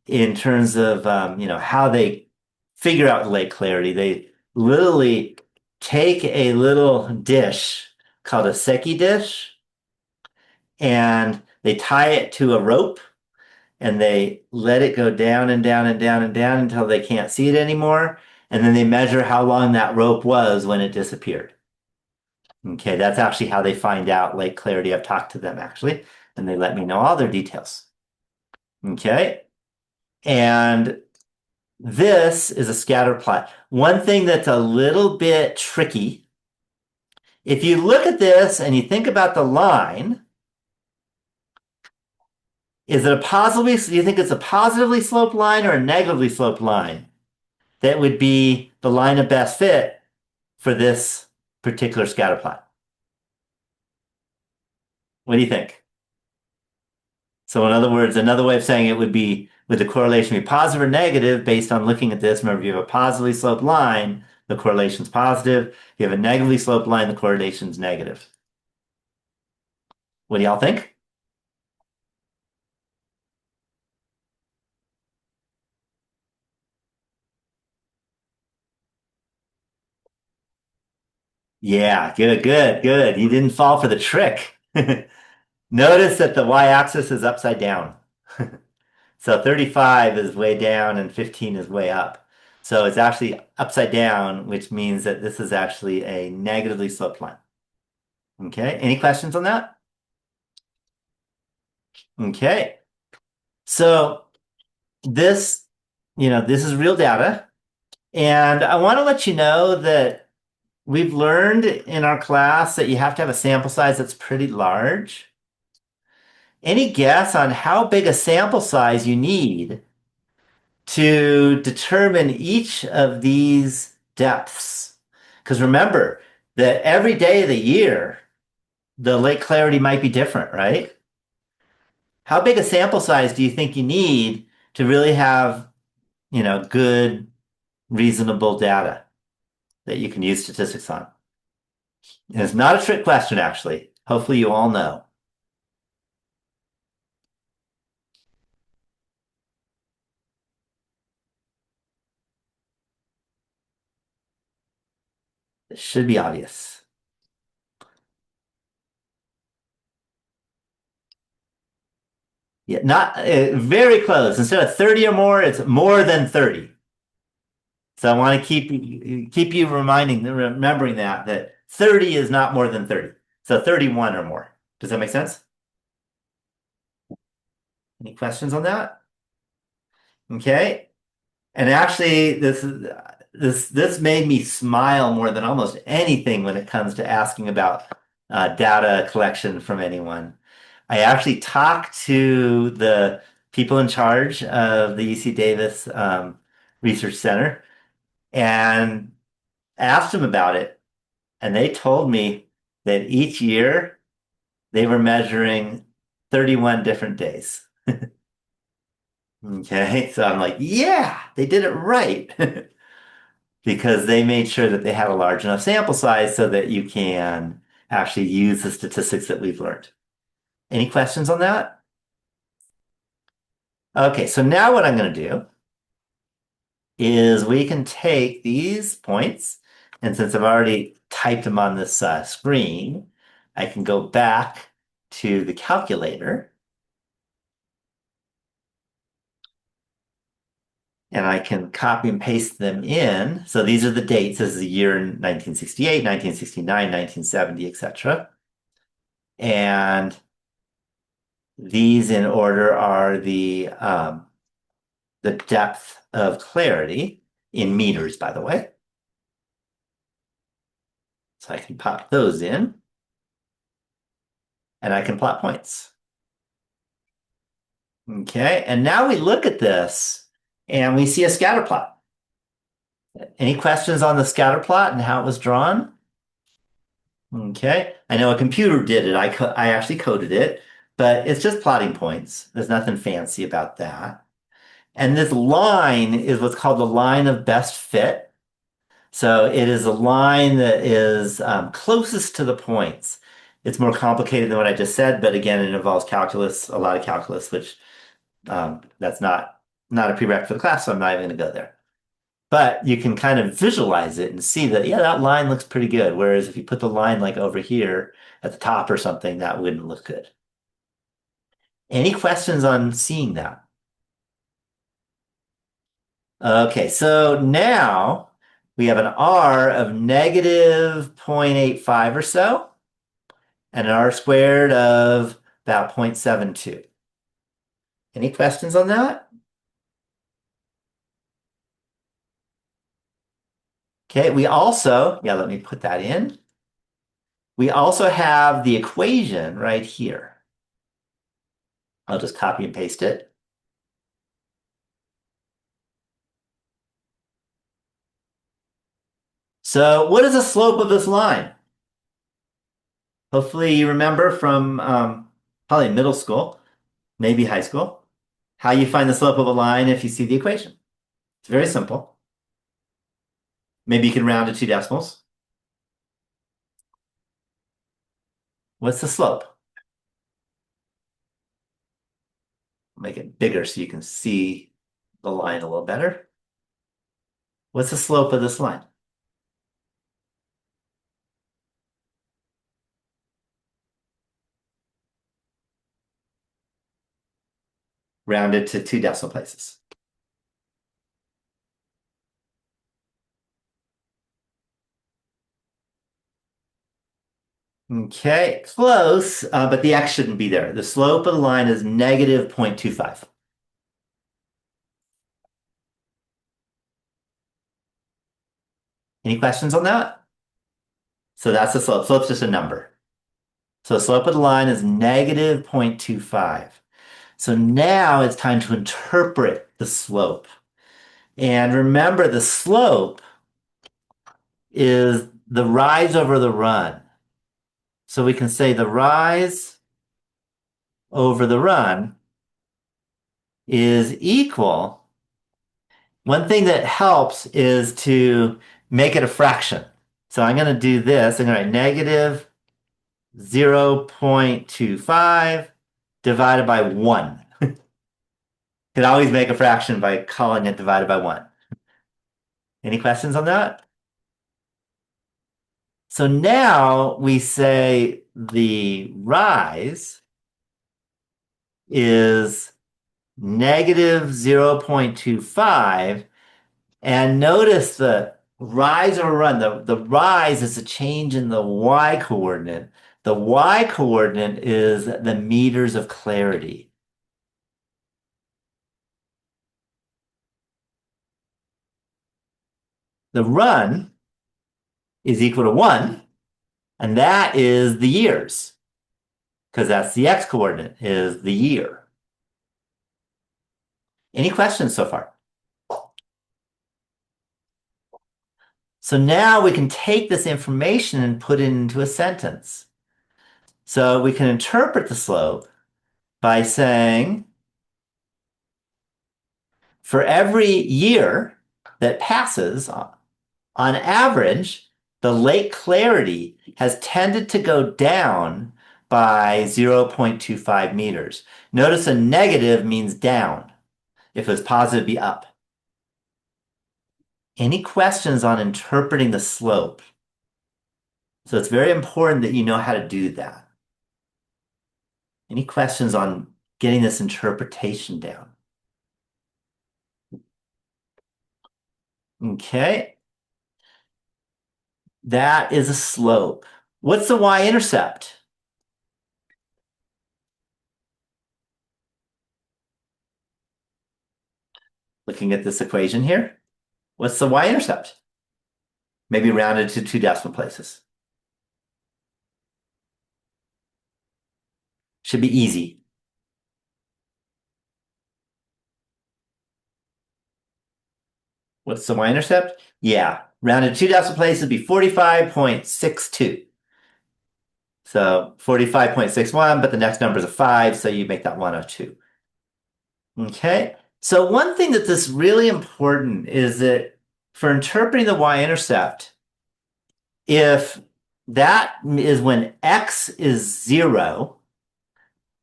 in terms of how they figure out lake clarity, they literally take a little dish called a seki dish and they tie it to a rope and they let it go down and down and down and down until they can't see it anymore. And then they measure how long that rope was when it disappeared. Okay, that's actually how they find out lake clarity. I've talked to them actually, and they let me know all their details. Okay, and this is a scatter plot. One thing that's a little bit tricky, if you look at this and you think about the line, is it a positively, do you think it's a positively sloped line or a negatively sloped line that would be the line of best fit for this particular scatter plot? What do you think? So in other words, another way of saying it would be, would the correlation be positive or negative based on looking at this? Remember, if you have a positively sloped line, the correlation's positive. If you have a negatively sloped line, the correlation's negative. What do y'all think? Yeah, good, good, good. You didn't fall for the trick. Notice that the y-axis is upside down. So 35 is way down and 15 is way up. So it's actually upside down, which means that this is actually a negatively sloped line. Okay, any questions on that? Okay, so this, this is real data. And I want to let you know that we've learned in our class that you have to have a sample size that's pretty large. Any guess on how big a sample size you need to determine each of these depths? Because remember that every day of the year, the lake clarity might be different, right? How big a sample size do you think you need to really have, good, reasonable data that you can use statistics on? And it's not a trick question, actually. Hopefully you all know. It should be obvious. Yeah, not very close. Instead of 30 or more, it's more than 30. So I want to keep you remembering that 30 is not more than 30. So 31 or more. Does that make sense? Any questions on that? Okay. And actually, this made me smile more than almost anything when it comes to asking about data collection from anyone. I actually talked to the people in charge of the UC Davis Research Center and asked them about it, and they told me that each year they were measuring 31 different days. Okay, so I'm like, yeah, they did it right. Because they made sure that they had a large enough sample size so that you can actually use the statistics that we've learned. Any questions on that? Okay, so now what I'm going to do is we can take these points, and since I've already typed them on this screen, I can go back to the calculator and I can copy and paste them in. So these are the dates. This is the year 1968, 1969, 1970, etc. And these in order are the depth of clarity in meters, by the way. So I can pop those in and I can plot points. Okay, and now we look at this and we see a scatter plot. Any questions on the scatter plot and how it was drawn? Okay, I know a computer did it. I actually coded it, but it's just plotting points. There's nothing fancy about that. And this line is what's called the line of best fit. So it is a line that is closest to the points. It's more complicated than what I just said, but again, it involves calculus, a lot of calculus, which that's not a prereq for the class, so I'm not even going to go there. But you can kind of visualize it and see that, yeah, that line looks pretty good. Whereas if you put the line like over here at the top or something, that wouldn't look good. Any questions on seeing that? Okay, so now we have an R of negative 0.85 or so, and an R squared of about 0.72. Any questions on that? Okay, we also, yeah, let me put that in. We also have the equation right here. I'll just copy and paste it. So what is the slope of this line? Hopefully you remember from probably middle school, maybe high school, how you find the slope of a line if you see the equation. It's very simple. Maybe you can round to 2 decimals. What's the slope? Make it bigger so you can see the line a little better. What's the slope of this line? Rounded to 2 decimal places. Okay, close, but the x shouldn't be there. The slope of the line is negative 0.25. Any questions on that? So that's the slope. Slope's just a number. So the slope of the line is negative 0.25. So now it's time to interpret the slope. And remember, the slope is the rise over the run. So we can say the rise over the run is equal. One thing that helps is to make it a fraction. So I'm going to do this. I'm going to write negative 0.25 divided by 1. Can always make a fraction by calling it divided by 1. Any questions on that? So now we say the rise is negative 0.25. And notice the rise or run. The rise is a change in the y coordinate. The y coordinate is the meters of clarity. The run is equal to 1, and that is the years, because that's the x coordinate, is the year. Any questions so far? So now we can take this information and put it into a sentence. So we can interpret the slope by saying, for every year that passes, on average, the lake clarity has tended to go down by 0.25 meters. Notice a negative means down. If it was positive, it'd be up. Any questions on interpreting the slope? So it's very important that you know how to do that. Any questions on getting this interpretation down? Okay. That is a slope. What's the y-intercept? Looking at this equation here, what's the y-intercept? Maybe rounded to 2 decimal places. Should be easy. What's the y-intercept? Yeah, rounded two decimal places would be 45.62. So 45.61, but the next number is a 5, so you make that 102. Okay. So one thing that this really important is that for interpreting the y-intercept, if that is when x is 0,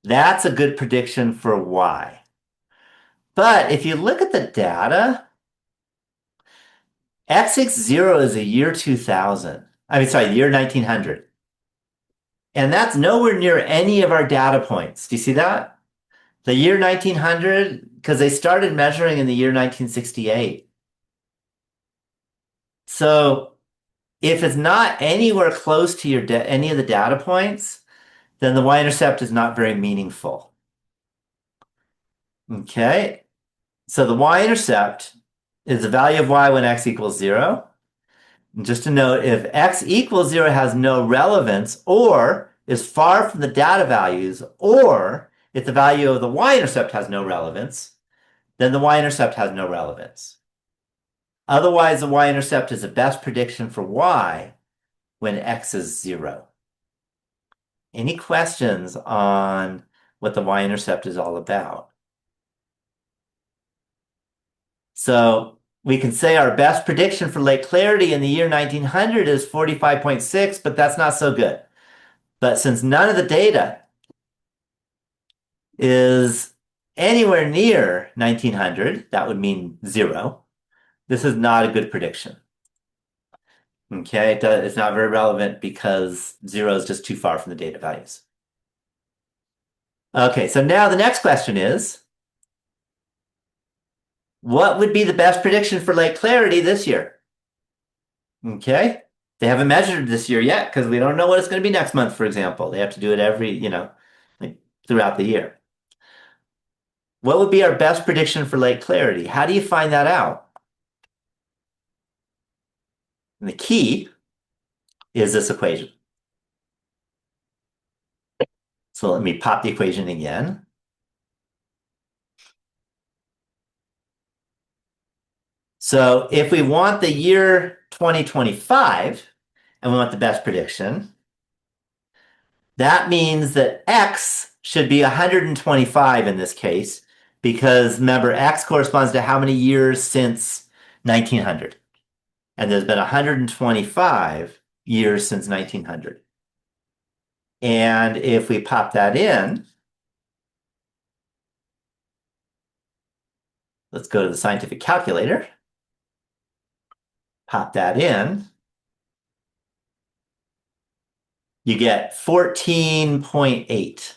that's a good prediction for y. But if you look at the data, x=0 is the year 2000. I mean, sorry, the year 1900. And that's nowhere near any of our data points. Do you see that? The year 1900, because they started measuring in the year 1968. So if it's not anywhere close to your any of the data points, then the y-intercept is not very meaningful. Okay, so the y-intercept is the value of y when x equals 0. And just to note, if x equals 0 has no relevance or is far from the data values, or if the value of the y-intercept has no relevance, then the y-intercept has no relevance. Otherwise, the y-intercept is the best prediction for y when x is 0. Any questions on what the y-intercept is all about? So we can say our best prediction for lake clarity in the year 1900 is 45.6, but that's not so good. But since none of the data is anywhere near 1900, that would mean 0. This is not a good prediction. Okay, it's not very relevant because 0 is just too far from the data values. Okay, so now the next question is, what would be the best prediction for lake clarity this year? Okay, they haven't measured this year yet because we don't know what it's going to be next month, for example. They have to do it every, like throughout the year. What would be our best prediction for lake clarity? How do you find that out? And the key is this equation. So let me pop the equation again. So if we want the year 2025 and we want the best prediction, that means that x should be 125 in this case, because remember, x corresponds to how many years since 1900. And there's been 125 years since 1900. And if we pop that in, let's go to the scientific calculator, pop that in, you get 14.8.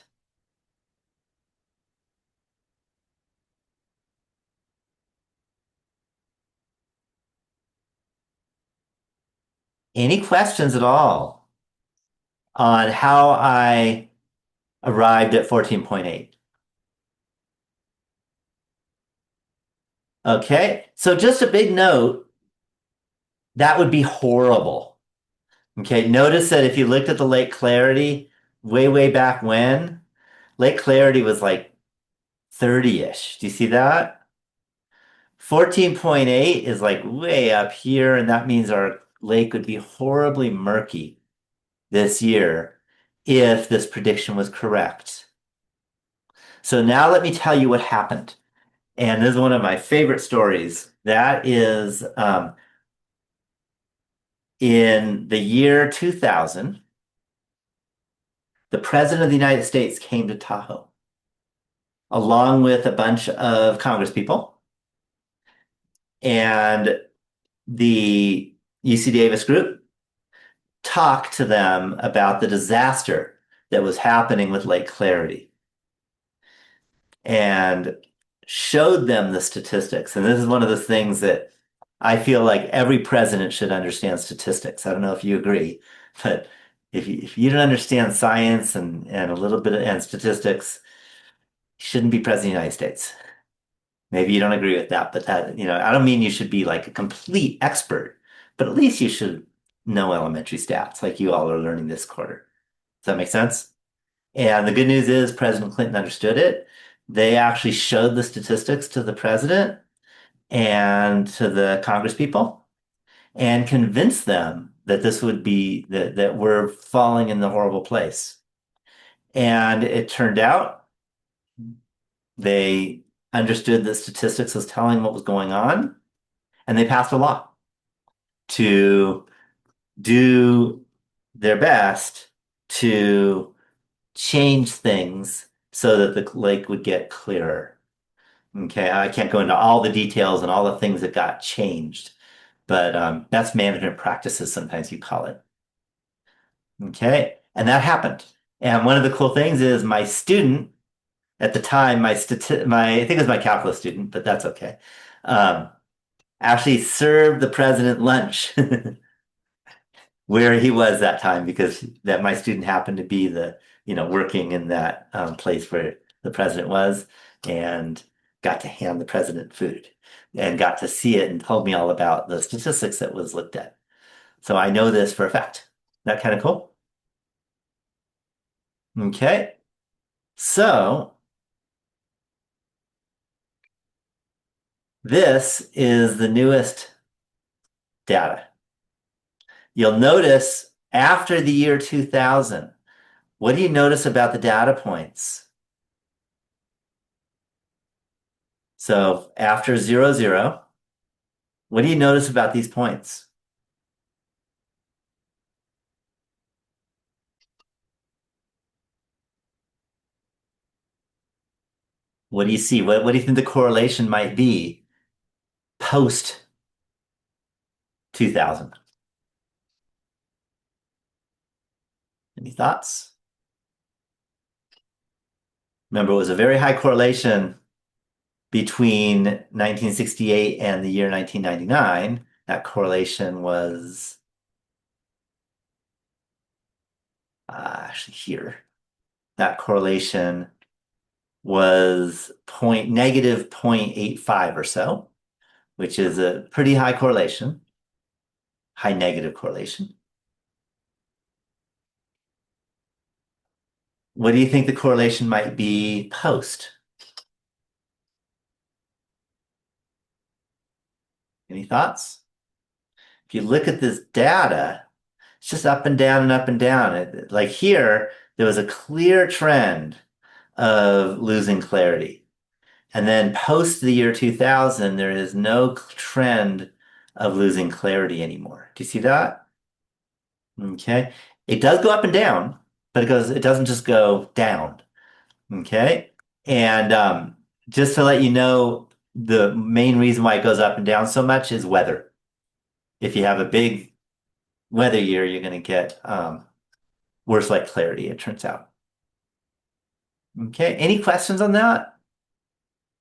Any questions at all on how I arrived at 14.8? Okay, so just a big note, that would be horrible. Okay, notice that if you looked at the Lake Clarity way, way back when, Lake Clarity was like 30-ish. Do you see that? 14.8 is like way up here, and that means our lake would be horribly murky this year if this prediction was correct. So now let me tell you what happened. And this is one of my favorite stories. That is in the year 2000, the President of the United States came to Tahoe along with a bunch of Congress people. And the UC Davis group talked to them about the disaster that was happening with Lake Clarity and showed them the statistics. And this is one of the things that I feel like every president should understand statistics. I don't know if you agree, but if you don't understand science and a little bit and statistics, you shouldn't be president of the United States. Maybe you don't agree with that, but that, I don't mean you should be like a complete expert, but at least you should know elementary stats like you all are learning this quarter. Does that make sense? And the good news is President Clinton understood it. They actually showed the statistics to the president and to the Congress people and convinced them that this would be that we're falling in the horrible place. And it turned out they understood that statistics was telling what was going on, and they passed a law to do their best to change things so that the lake would get clearer. Okay, I can't go into all the details and all the things that got changed, but best management practices, sometimes you call it. Okay, and that happened. And one of the cool things is my student at the time, my I think it was my calculus student, but that's okay. Um, actually served the president lunch where he was that time because that my student happened to be working in that place where the president was and got to hand the president food and got to see it and told me all about the statistics that was looked at. So I know this for a fact. That kind of cool? Okay. So this is the newest data. You'll notice after the year 2000, what do you notice about the data points? So after 00, what do you notice about these points? What do you see? What do you think the correlation might be post 2000? Any thoughts? Remember, it was a very high correlation between 1968 and the year 1999. That correlation was actually here. That correlation was negative 0.85 or so, which is a pretty high correlation, high negative correlation. What do you think the correlation might be post? Any thoughts? If you look at this data, it's just up and down and up and down. Like here, there was a clear trend of losing clarity. And then post the year 2000, there is no trend of losing clarity anymore. Do you see that? Okay. It does go up and down, but it doesn't just go down. Okay. And just to let you know, the main reason why it goes up and down so much is weather. If you have a big weather year, you're going to get worse light clarity, it turns out. Okay. Any questions on that?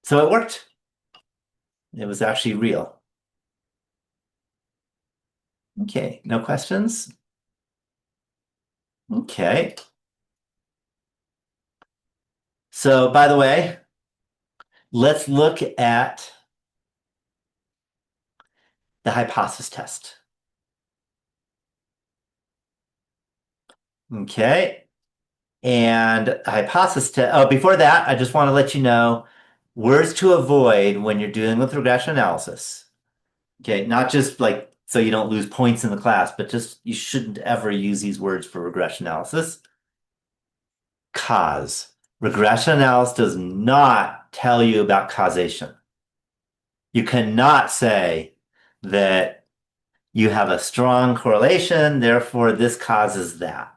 So it worked. It was actually real. Okay. No questions? Okay. So, by the way, let's look at the hypothesis test. Okay. And hypothesis test. Oh, before that, I just want to let you know words to avoid when you're dealing with regression analysis. Okay. Not just like so you don't lose points in the class, but just you shouldn't ever use these words for regression analysis. Cause. Regression analysis does not tell you about causation. You cannot say that you have a strong correlation, therefore this causes that.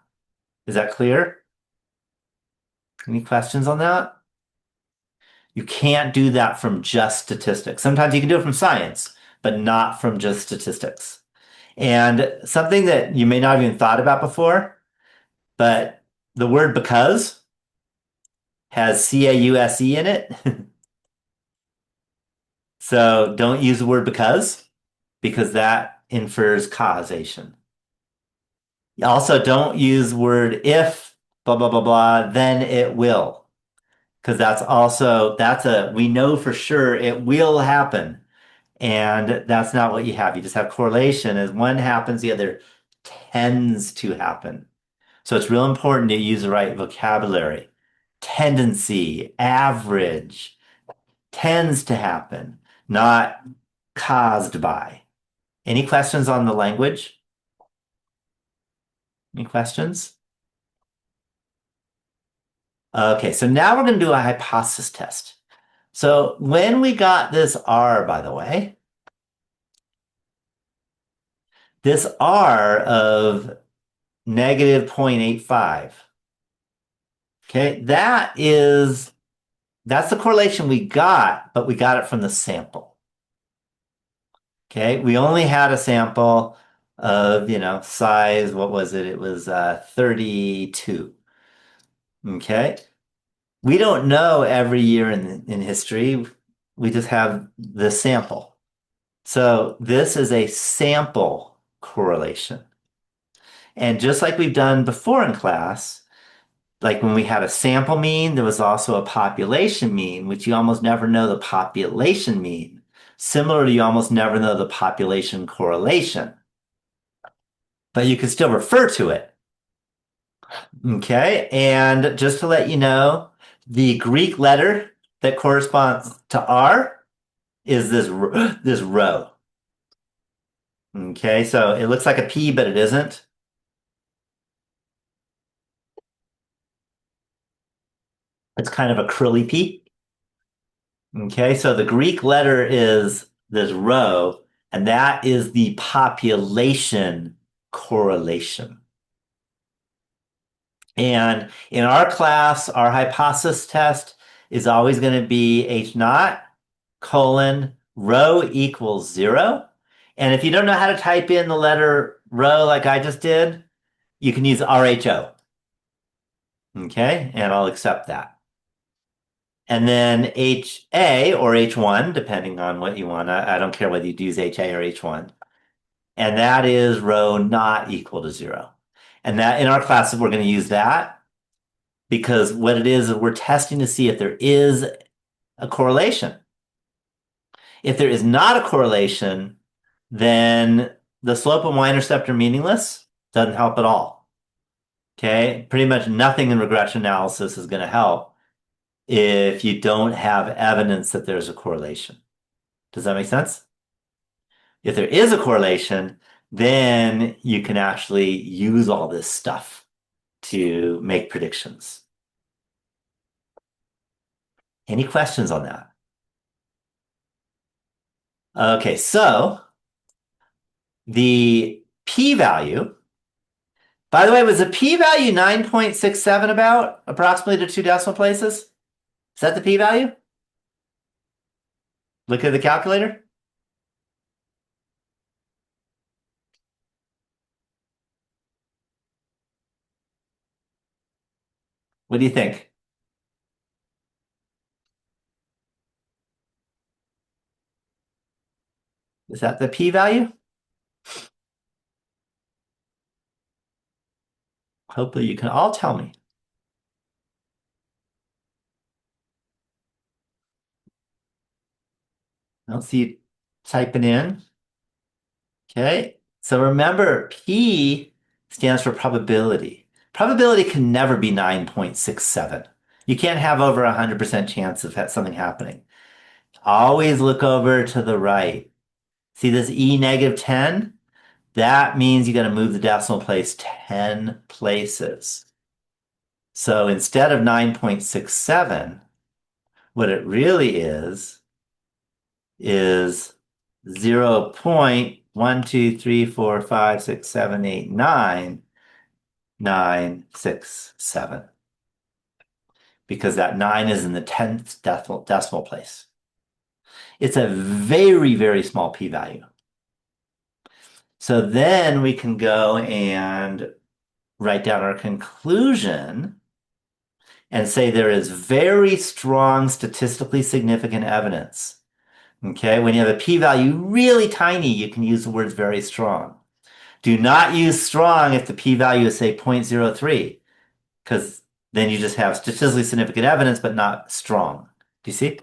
Is that clear? Any questions on that? You can't do that from just statistics. Sometimes you can do it from science, but not from just statistics. And something that you may not have even thought about before, but the word because has C-A-U-S-E in it. So don't use the word because that infers causation. Also, don't use word if, blah, blah, blah, blah, then it will. Because we know for sure it will happen. And that's not what you have. You just have correlation. As one happens, the other tends to happen. So it's real important to use the right vocabulary. Tendency, average, tends to happen, not caused by. Any questions on the language? Any questions? Okay, so now we're going to do a hypothesis test. So when we got this R, by the way, this R of negative 0.85, okay, that's the correlation we got, but we got it from the sample. Okay, we only had a sample of, size, what was it? It was 32. Okay. We don't know every year in history. We just have the sample. So this is a sample correlation. And just like we've done before in class, like when we had a sample mean, there was also a population mean, which you almost never know the population mean. Similarly, you almost never know the population correlation, but you can still refer to it. Okay, and just to let you know, the Greek letter that corresponds to R is this rho. Okay, so it looks like a P, but it isn't. It's kind of a curly P. Okay, so the Greek letter is this rho, and that is the population correlation. And in our class, our hypothesis test is always going to be H naught colon rho equals 0. And if you don't know how to type in the letter rho like I just did, you can use RHO. Okay, and I'll accept that. And then HA or H1, depending on what you want. I don't care whether you use HA or H1. And that is rho not equal to 0. And that in our classes, we're going to use that because what it is we're testing to see if there is a correlation. If there is not a correlation, then the slope of y-intercept are meaningless, doesn't help at all. Okay, pretty much nothing in regression analysis is going to help if you don't have evidence that there's a correlation. Does that make sense? If there is a correlation, then you can actually use all this stuff to make predictions. Any questions on that? Okay, so the p-value, by the way, was the p-value 9.67 about approximately to 2 decimal places? Is that the p-value? Look at the calculator. What do you think? Is that the p-value? Hopefully you can all tell me. I don't see you typing in. Okay, so remember, P stands for probability. Probability can never be 9.67. You can't have over 100% chance of something happening. Always look over to the right. See this E negative 10? That means you got to move the decimal place 10 places. So instead of 9.67, what it really is 0.1, 2, 3, 4, 5, 6, 7, 8, 9, 9, 6, 7. Because that 9 is in the 10th decimal place. It's a very, very small p-value. So then we can go and write down our conclusion and say there is very strong statistically significant evidence. Okay, when you have a p-value really tiny, you can use the words very strong. Do not use strong if the p-value is, say, 0.03, because then you just have statistically significant evidence, but not strong. Do you see?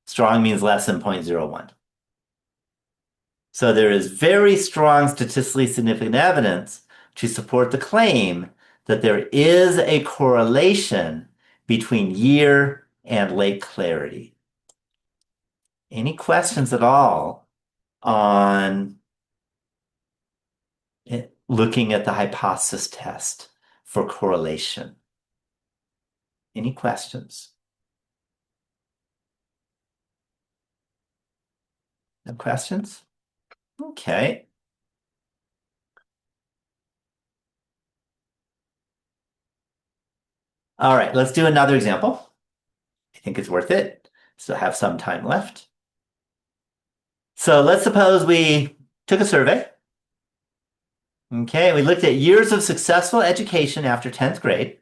Strong means less than 0.01. So there is very strong statistically significant evidence to support the claim that there is a correlation between year and lake clarity. Any questions at all on looking at the hypothesis test for correlation? Any questions? No questions? Okay. All right, let's do another example. I think it's worth it. Still have some time left. So let's suppose we took a survey. Okay, we looked at years of successful education after 10th grade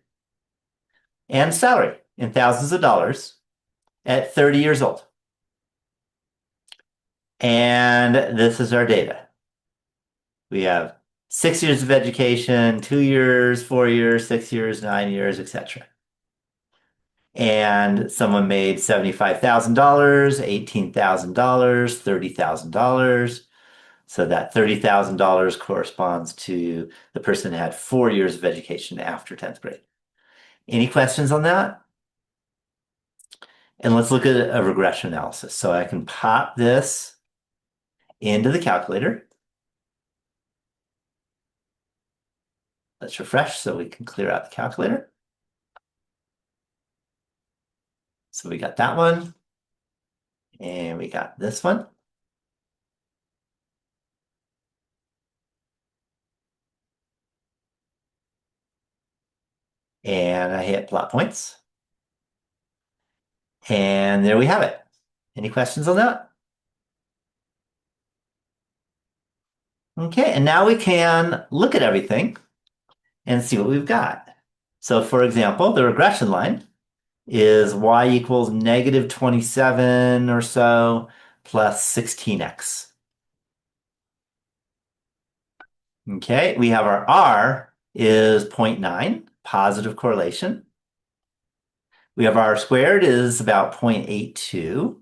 and salary in thousands of dollars at 30 years old. And this is our data. We have 6 years of education, 2 years, 4 years, 6 years, 9 years, etc. And someone made $75,000, $18,000, $30,000. So that $30,000 corresponds to the person who had 4 years of education after 10th grade. Any questions on that? And let's look at a regression analysis. So I can pop this into the calculator. Let's refresh so we can clear out the calculator. So we got that one, and we got this one. And I hit plot points. And there we have it. Any questions on that? Okay, and now we can look at everything and see what we've got. So for example, the regression line is y equals negative 27 or so plus 16x. Okay, we have our R is 0.9, positive correlation. We have R squared is about 0.82.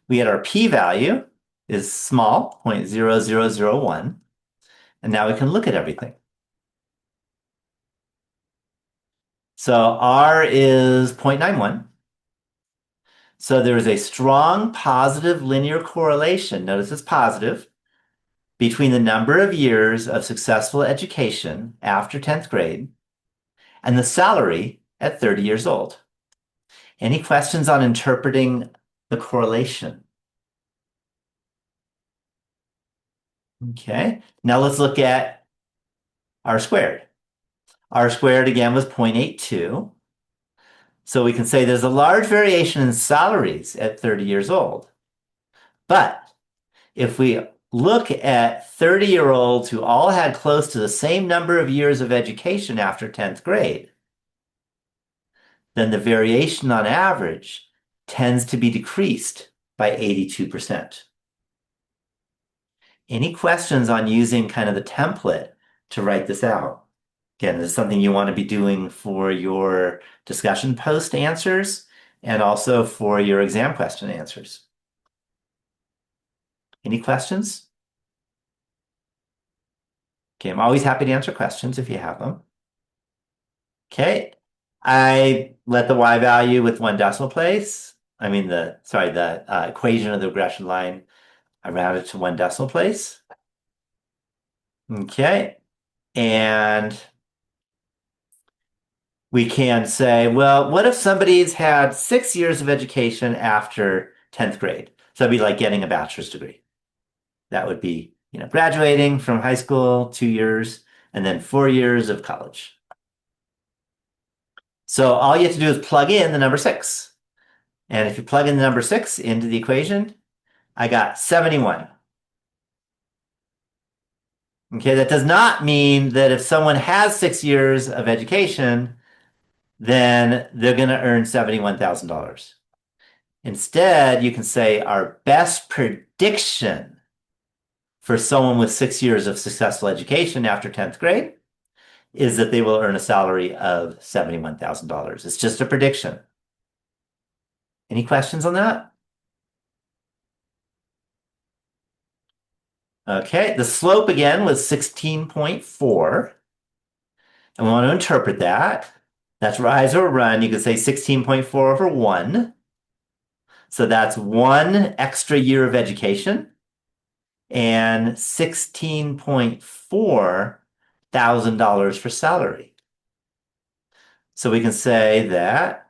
We had our p-value is small, 0.0001. And now we can look at everything. So R is 0.91. So there is a strong positive linear correlation, notice it's positive, between the number of years of successful education after 10th grade and the salary at 30 years old. Any questions on interpreting the correlation? Okay, now let's look at R squared. R squared again was 0.82. So we can say there's a large variation in salaries at 30 years old. But if we look at 30-year-olds who all had close to the same number of years of education after 10th grade, then the variation on average tends to be decreased by 82%. Any questions on using kind of the template to write this out? Again, this is something you want to be doing for your discussion post answers and also for your exam question answers. Any questions? Okay, I'm always happy to answer questions if you have them. Okay, I let the y value with one decimal place. I mean the equation of the regression line, I round it to one decimal place. Okay, and we can say, well, what if somebody's had 6 years of education after 10th grade? So it'd be like getting a bachelor's degree. That would be, graduating from high school, 2 years, and then 4 years of college. So all you have to do is plug in the number 6. And if you plug in the number 6 into the equation, I got 71. Okay, that does not mean that if someone has 6 years of education, then they're going to earn $71,000. Instead, you can say our best prediction for someone with 6 years of successful education after 10th grade is that they will earn a salary of $71,000. It's just a prediction. Any questions on that? Okay, the slope again was 16.4. And we want to interpret that. That's rise or run. You could say 16.4 over 1. So that's one extra year of education and $16.4 thousand for salary. So we can say that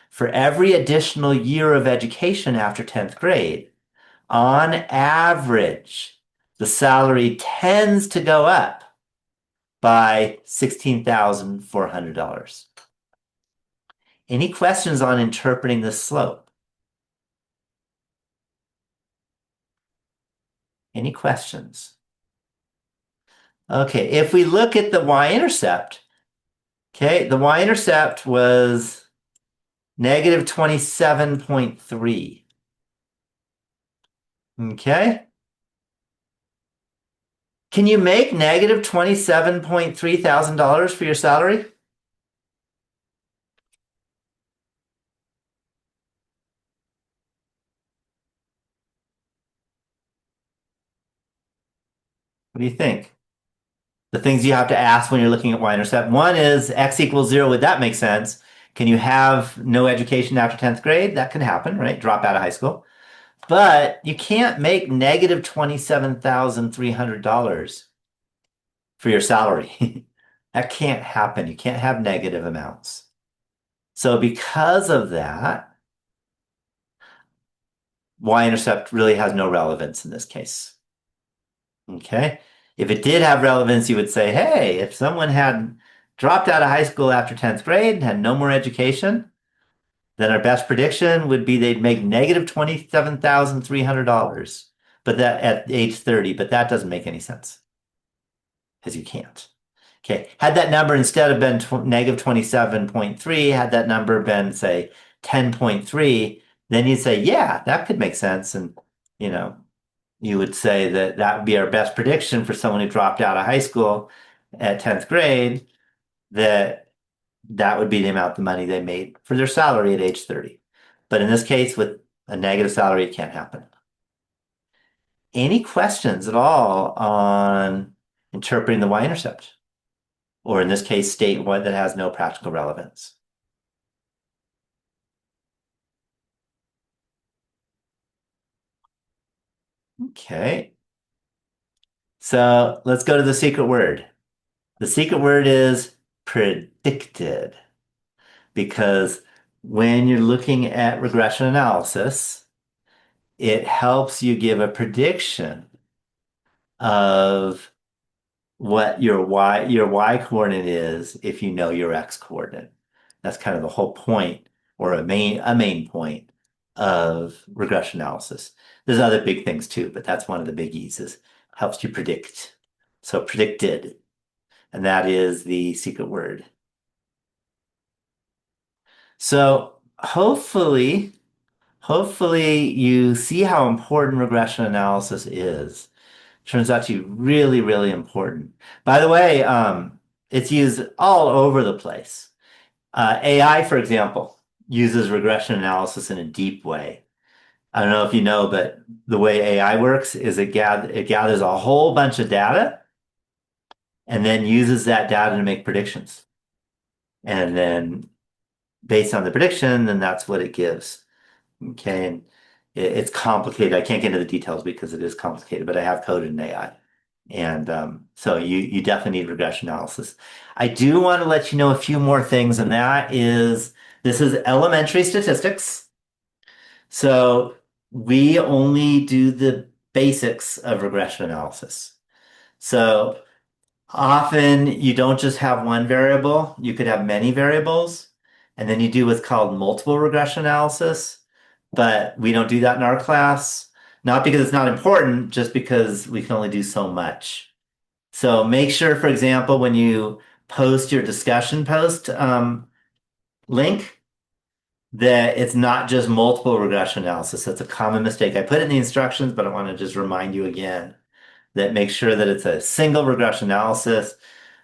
for every additional year of education after 10th grade, on average, the salary tends to go up by $16,400. Any questions on interpreting this slope? Any questions? Okay, if we look at the y-intercept, okay, the y-intercept was negative 27.3. Okay. Can you make negative $27.3 thousand for your salary? What do you think? The things you have to ask when you're looking at y-intercept. One is x equals 0. Would that make sense? Can you have no education after 10th grade? That can happen, right? Drop out of high school. But you can't make negative $27,300 for your salary. That can't happen. You can't have negative amounts. So because of that, y-intercept really has no relevance in this case. Okay. If it did have relevance, you would say, hey, if someone had dropped out of high school after 10th grade and had no more education, then our best prediction would be they'd make negative $27,300, but that at age 30, but that doesn't make any sense because you can't. Okay. Had that number instead of been negative 27.3, had that number been, say, 10.3, then you'd say, yeah, that could make sense. And, you know, you would say that that would be our best prediction for someone who dropped out of high school at 10th grade, that that would be the amount of money they made for their salary at age 30. But in this case, with a negative salary, it can't happen. Any questions at all on interpreting the y-intercept? Or in this case, state one that has no practical relevance? Okay. So let's go to the secret word. The secret word is predicted, because when you're looking at regression analysis, it helps you give a prediction of what your y coordinate is if you know your x coordinate. That's kind of the whole point, or a main point of regression analysis. There's other big things too, but that's one of the biggies, is helps you predict. So predicted, and that is the secret word. So hopefully you see how important regression analysis is. Turns out to be really, really important. By the way, it's used all over the place. AI, for example, uses regression analysis in a deep way. I don't know if you know, but the way AI works is it gathers a whole bunch of data and then uses that data to make predictions. And then based on the prediction, then that's what it gives. Okay, and it's complicated. I can't get into the details because it is complicated, but I have coded in AI. And so you definitely need regression analysis. I do want to let you know a few more things, and that is this is elementary statistics. So we only do the basics of regression analysis. So often you don't just have one variable, you could have many variables, and then you do what's called multiple regression analysis. But we don't do that in our class, not because it's not important, just because we can only do so much. So make sure, for example, when you post your discussion post link, that it's not just multiple regression analysis. That's a common mistake. I put it in the instructions, but I want to just remind you again that make sure that it's a single regression analysis.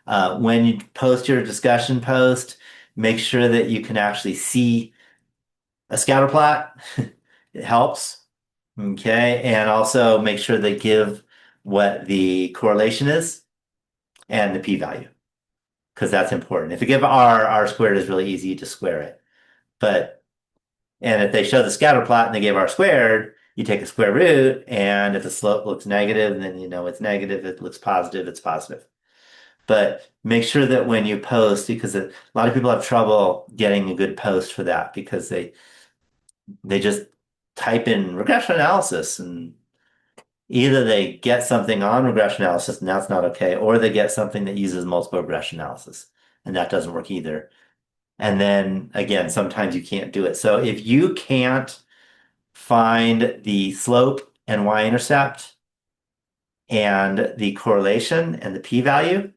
When you post your discussion post, make sure that you can actually see a scatter plot. It helps. Okay. And also make sure they give what the correlation is and the p-value. because that's important. If you give R squared is really easy to square it. But, and if they show the scatter plot and they give R squared, you take a square root, and if the slope looks negative, then you know it's negative. If it looks positive, it's positive. But make sure that when you post, because a lot of people have trouble getting a good post for that because they just type in regression analysis and either they get something on regression analysis and that's not okay, or they get something that uses multiple regression analysis and that doesn't work either. And then again, sometimes you can't do it. So if you can't find the slope and y-intercept and the correlation and the p-value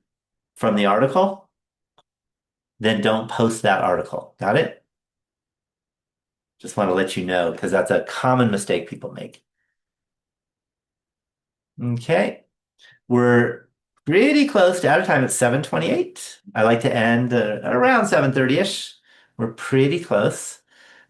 from the article, then don't post that article. Got it? Just want to let you know because that's a common mistake people make. Okay. We're pretty close to out of time. It's 7:28. I like to end around 7:30-ish. We're pretty close.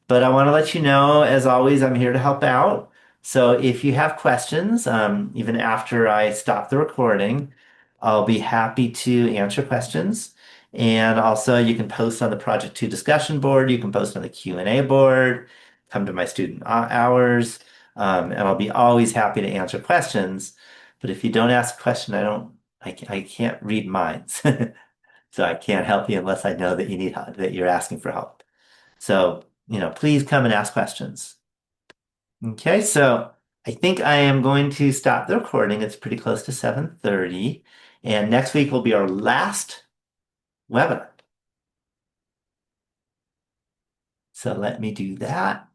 But I want to let you know, as always, I'm here to help out. So if you have questions, even after I stop the recording, I'll be happy to answer questions. And also, you can post on the Project 2 discussion board. You can post on the Q&A board. Come to my student hours, and I'll be always happy to answer questions. But if you don't ask a question, I can't read minds. So I can't help you unless I know that you need help, that you're asking for help. So, please come and ask questions. Okay, so I think I am going to stop the recording. It's pretty close to 7:30. And next week will be our last webinar. So let me do that.